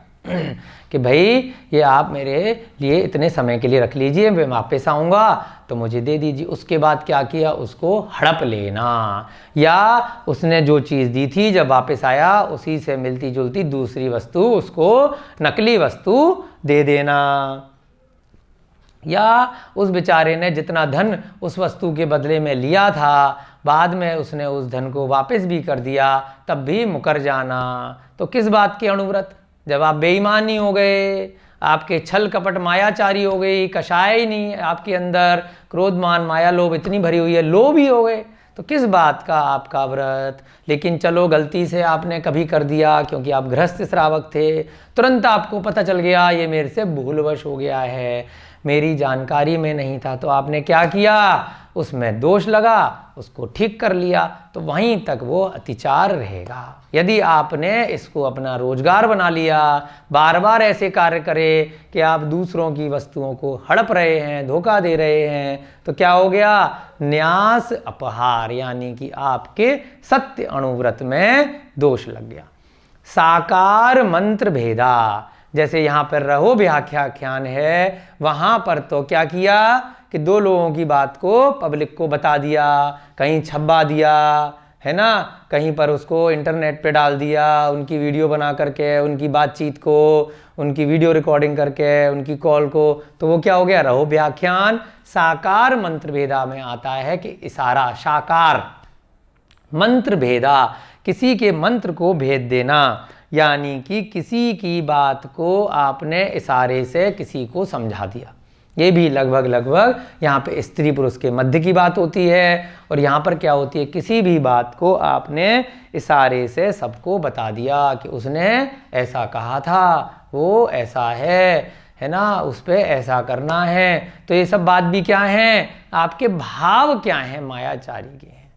कि भाई ये आप मेरे लिए इतने समय के लिए रख लीजिए, मैं वापस आऊँगा तो मुझे दे दीजिए। उसके बाद क्या किया, उसको हड़प लेना, या उसने जो चीज़ दी थी जब वापस आया उसी से मिलती जुलती दूसरी वस्तु, उसको नकली वस्तु दे देना, या उस बेचारे ने जितना धन उस वस्तु के बदले में लिया था बाद में उसने उस धन को वापस भी कर दिया, तब भी मुकर जाना। तो किस बात की अनुव्रत? जब आप बेईमानी हो गए, आपके छल कपट मायाचारी हो गई, कषाय ही नहीं आपके अंदर, क्रोध मान माया लोभ इतनी भरी हुई है, लोभ ही हो गए, तो किस बात का आपका व्रत? लेकिन चलो गलती से आपने कभी कर दिया, क्योंकि आप गृहस्थ श्रावक थे, तुरंत आपको पता चल गया ये मेरे से भूलवश हो गया है, मेरी जानकारी में नहीं था, तो आपने क्या किया, उसमें दोष लगा, उसको ठीक कर लिया, तो वहीं तक वो अतिचार रहेगा। यदि आपने इसको अपना रोजगार बना लिया, बार बार ऐसे कार्य करे कि आप दूसरों की वस्तुओं को हड़प रहे हैं, धोखा दे रहे हैं, तो क्या हो गया, न्यास अपहार, यानी कि आपके सत्य अनुव्रत में दोष लग गया। साकार मंत्र भेदा, जैसे यहाँ पर रहो व्याख्याख्यान है, वहाँ पर तो क्या किया कि दो लोगों की बात को पब्लिक को बता दिया, कहीं छपवा दिया है ना, कहीं पर उसको इंटरनेट पे डाल दिया, उनकी वीडियो बना करके, उनकी बातचीत को, उनकी वीडियो रिकॉर्डिंग करके, उनकी कॉल को, तो वो क्या हो गया, रहो व्याख्यान। साकार मंत्र भेदा में आता है कि इशारा, साकार मंत्र भेदा, किसी के मंत्र को भेद देना, यानी कि किसी की बात को आपने इशारे से किसी को समझा दिया। ये भी लगभग यहाँ पे स्त्री पुरुष के मध्य की बात होती है, और यहाँ पर क्या होती है, किसी भी बात को आपने इशारे से सबको बता दिया कि उसने ऐसा कहा था, वो ऐसा है ना, उस पे ऐसा करना है। तो ये सब बात भी क्या है, आपके भाव क्या हैं, मायाचारी के हैं,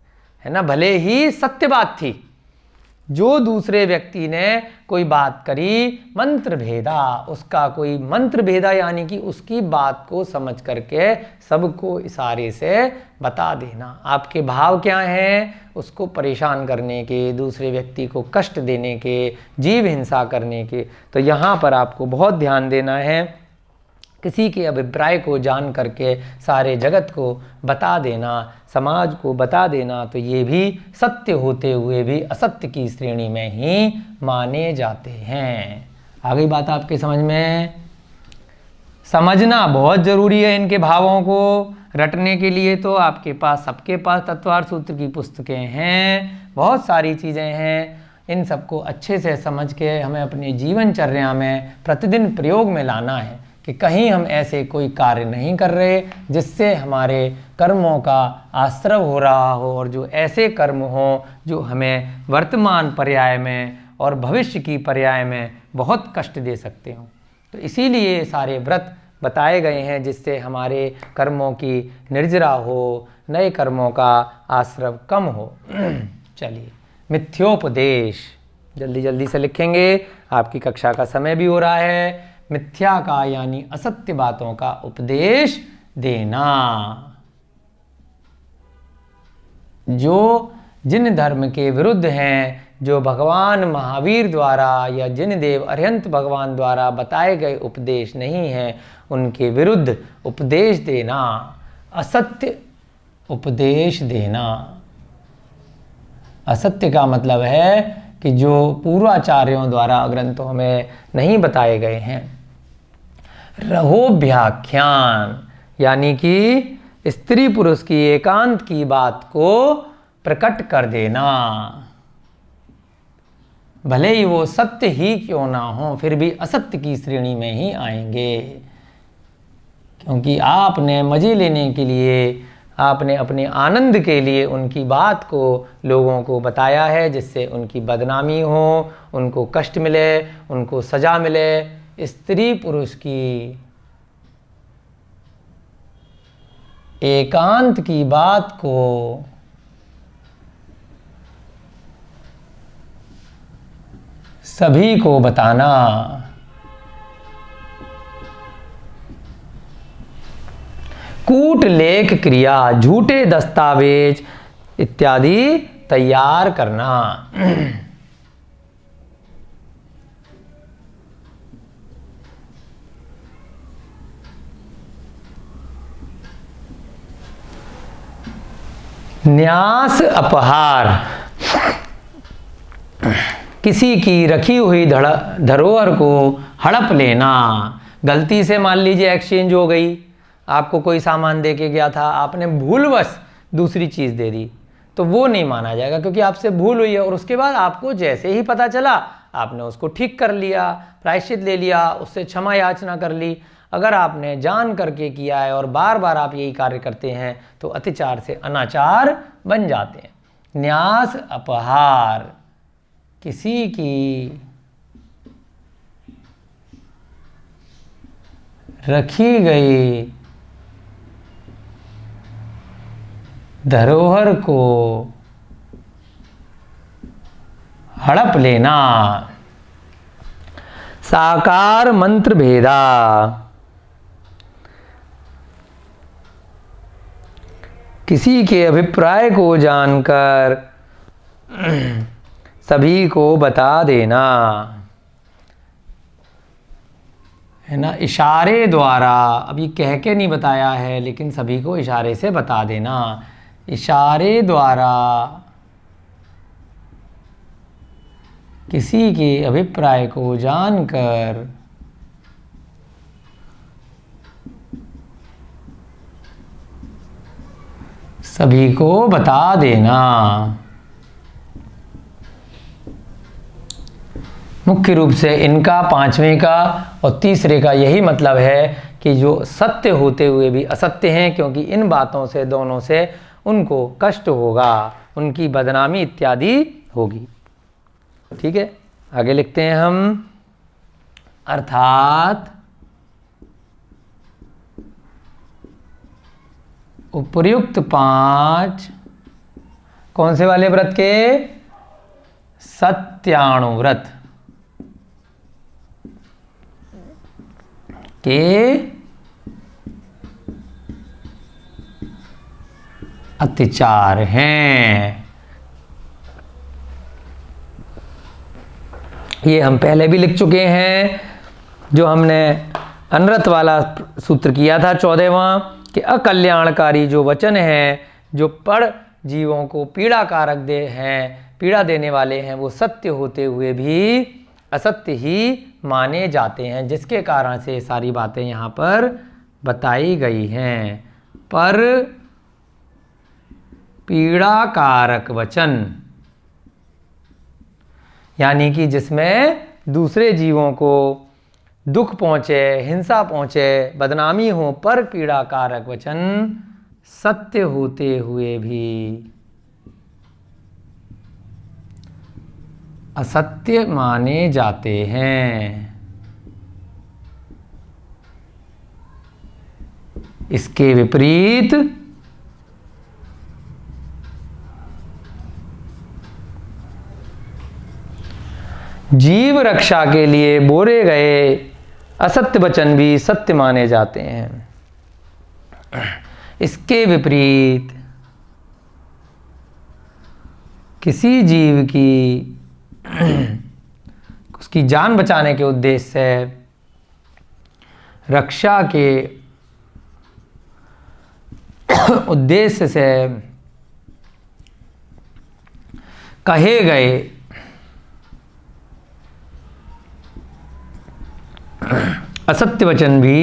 है ना। भले ही सत्य बात थी, जो दूसरे व्यक्ति ने कोई बात करी मंत्र भेदा, उसका कोई मंत्र भेदा, यानी कि उसकी बात को समझ करके सबको इशारे से बता देना। आपके भाव क्या हैं, उसको परेशान करने के, दूसरे व्यक्ति को कष्ट देने के, जीव हिंसा करने के। तो यहाँ पर आपको बहुत ध्यान देना है। किसी के अभिप्राय को जान करके सारे जगत को बता देना, समाज को बता देना, तो ये भी सत्य होते हुए भी असत्य की श्रेणी में ही माने जाते हैं। आ गई बात आपके समझ में? समझना बहुत ज़रूरी है इनके भावों को रटने के लिए। तो आपके पास, सबके पास तत्वार्थ सूत्र की पुस्तकें हैं, बहुत सारी चीज़ें हैं। इन सबको अच्छे से समझ के हमें अपनी जीवनचर्या में प्रतिदिन प्रयोग में लाना है कि कहीं हम ऐसे कोई कार्य नहीं कर रहे जिससे हमारे कर्मों का आश्रय हो रहा हो, और जो ऐसे कर्म हों जो हमें वर्तमान पर्याय में और भविष्य की पर्याय में बहुत कष्ट दे सकते हों। तो इसीलिए सारे व्रत बताए गए हैं जिससे हमारे कर्मों की निर्जरा हो, नए कर्मों का आश्रय कम हो। चलिए, मिथ्योपदेश जल्दी जल्दी से लिखेंगे, आपकी कक्षा का समय भी हो रहा है। मिथ्या का यानी असत्य बातों का उपदेश देना। जो जिन धर्म के विरुद्ध हैं, जो भगवान महावीर द्वारा या जिन देव अरिहंत भगवान द्वारा बताए गए उपदेश नहीं हैं, उनके विरुद्ध उपदेश देना, असत्य उपदेश देना। असत्य का मतलब है कि जो पूर्वाचार्यों द्वारा ग्रंथों में नहीं बताए गए हैं। रहोभ्याख्यान यानी कि स्त्री पुरुष की एकांत की बात को प्रकट कर देना, भले ही वो सत्य ही क्यों ना हो, फिर भी असत्य की श्रेणी में ही आएंगे, क्योंकि आपने मजे लेने के लिए, आपने अपने आनंद के लिए उनकी बात को लोगों को बताया है, जिससे उनकी बदनामी हो, उनको कष्ट मिले, उनको सजा मिले। स्त्री पुरुष की एकांत की बात को सभी को बताना, कूट लेख क्रिया, झूठे दस्तावेज इत्यादि तैयार करना। न्यास अपहार, किसी की रखी हुई धरोहर को हड़प लेना। गलती से मान लीजिए एक्सचेंज हो गई, आपको कोई सामान दे के गया था, आपने भूलवश दूसरी चीज़ दे दी, तो वो नहीं माना जाएगा, क्योंकि आपसे भूल हुई है। और उसके बाद आपको जैसे ही पता चला, आपने उसको ठीक कर लिया, प्रायश्चित ले लिया, उससे क्षमा याचना कर ली। अगर आपने जान करके किया है और बार बार आप यही कार्य करते हैं, तो अत्याचार से अनाचार बन जाते हैं। न्यास अपहार, किसी की रखी गई धरोहर को हड़प लेना। साकार मंत्र भेदा, किसी के अभिप्राय को जानकर सभी को बता देना, है ना। इशारे द्वारा, अभी कह के नहीं बताया है, लेकिन सभी को इशारे से बता देना। इशारे द्वारा किसी के अभिप्राय को जानकर सभी को बता देना। मुख्य रूप से इनका, पांचवें का और तीसरे का यही मतलब है कि जो सत्य होते हुए भी असत्य हैं, क्योंकि इन बातों से दोनों से उनको कष्ट होगा, उनकी बदनामी इत्यादि होगी। ठीक है, आगे लिखते हैं हम। अर्थात उपर्युक्त 5 कौन से वाले व्रत के? सत्याणुव्रत के अत्याचार हैं। ये हम पहले भी लिख चुके हैं, जो हमने अनृत वाला सूत्र किया था 14वां, कि अकल्याणकारी जो वचन हैं, जो पर जीवों को पीड़ा कारक पीड़ा देने वाले हैं, वो सत्य होते हुए भी असत्य ही माने जाते हैं, जिसके कारण से सारी बातें यहाँ पर बताई गई हैं। पर पीड़ा कारक वचन, यानी कि जिसमें दूसरे जीवों को दुख पहुँचे, हिंसा पहुँचे, बदनामी हो, पर पीड़ा कारक वचन सत्य होते हुए भी असत्य माने जाते हैं। इसके विपरीत जीव रक्षा के लिए बोले गए असत्य वचन भी सत्य माने जाते हैं। इसके विपरीत किसी जीव की उसकी जान बचाने के उद्देश्य से रक्षा के उद्देश्य से कहे गए असत्य वचन भी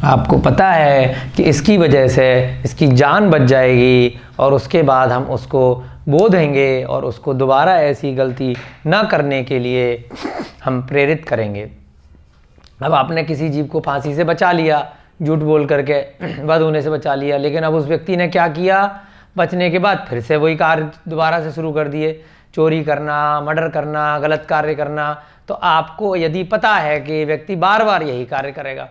आपको पता है कि इसकी वजह से इसकी जान बच जाएगी, और उसके बाद हम उसको बोधेंगे और उसको दोबारा ऐसी गलती न करने के लिए हम प्रेरित करेंगे। अब आपने किसी जीव को फांसी से बचा लिया, झूठ बोल करके वध होने से बचा लिया, लेकिन अब उस व्यक्ति ने क्या किया? बचने के बाद फिर से वही कार्य दोबारा से शुरू कर दिए, चोरी करना, मर्डर करना, गलत कार्य करना। तो आपको यदि पता है कि व्यक्ति बार बार यही कार्य करेगा,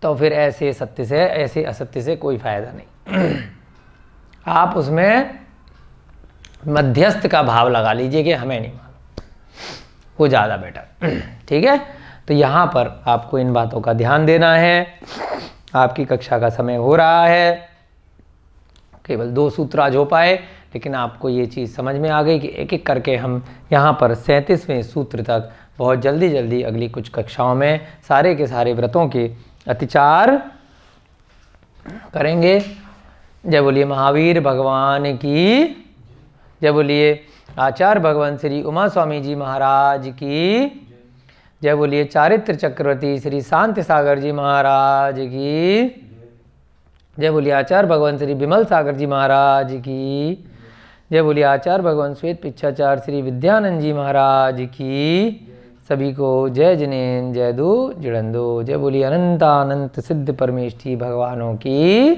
तो फिर ऐसे सत्य से, ऐसे असत्य से कोई फायदा नहीं। आप उसमें मध्यस्थ का भाव लगा लीजिए कि हमें नहीं मालूम, वो ज़्यादा बेटर। ठीक है, तो यहाँ पर आपको इन बातों का ध्यान देना है। आपकी कक्षा का समय हो रहा है, केवल 2 सूत्र आज हो पाए, लेकिन आपको ये चीज़ समझ में आ गई कि एक एक करके हम यहाँ पर 37वें सूत्र तक बहुत जल्दी जल्दी अगली कुछ कक्षाओं में सारे के सारे व्रतों के अतिचार करेंगे। जय बोलिए महावीर भगवान की, जय बोलिए आचार्य भगवान श्री उमा स्वामी जी महाराज की, जय बोलिए चारित्र चक्रवर्ती श्री शांति सागर जी महाराज की, जय बोलिए आचार्य भगवान श्री विमल सागर जी महाराज की, जय बोलिए आचार्य भगवान श्वेत पिच्छाचार्य श्री विद्यानंद जी महाराज की। सभी को जय जिनेन्द्र, जय दो जिड़ंदो। जय बोलिए अनंतानंत सिद्ध परमेष्ठी भगवानों की।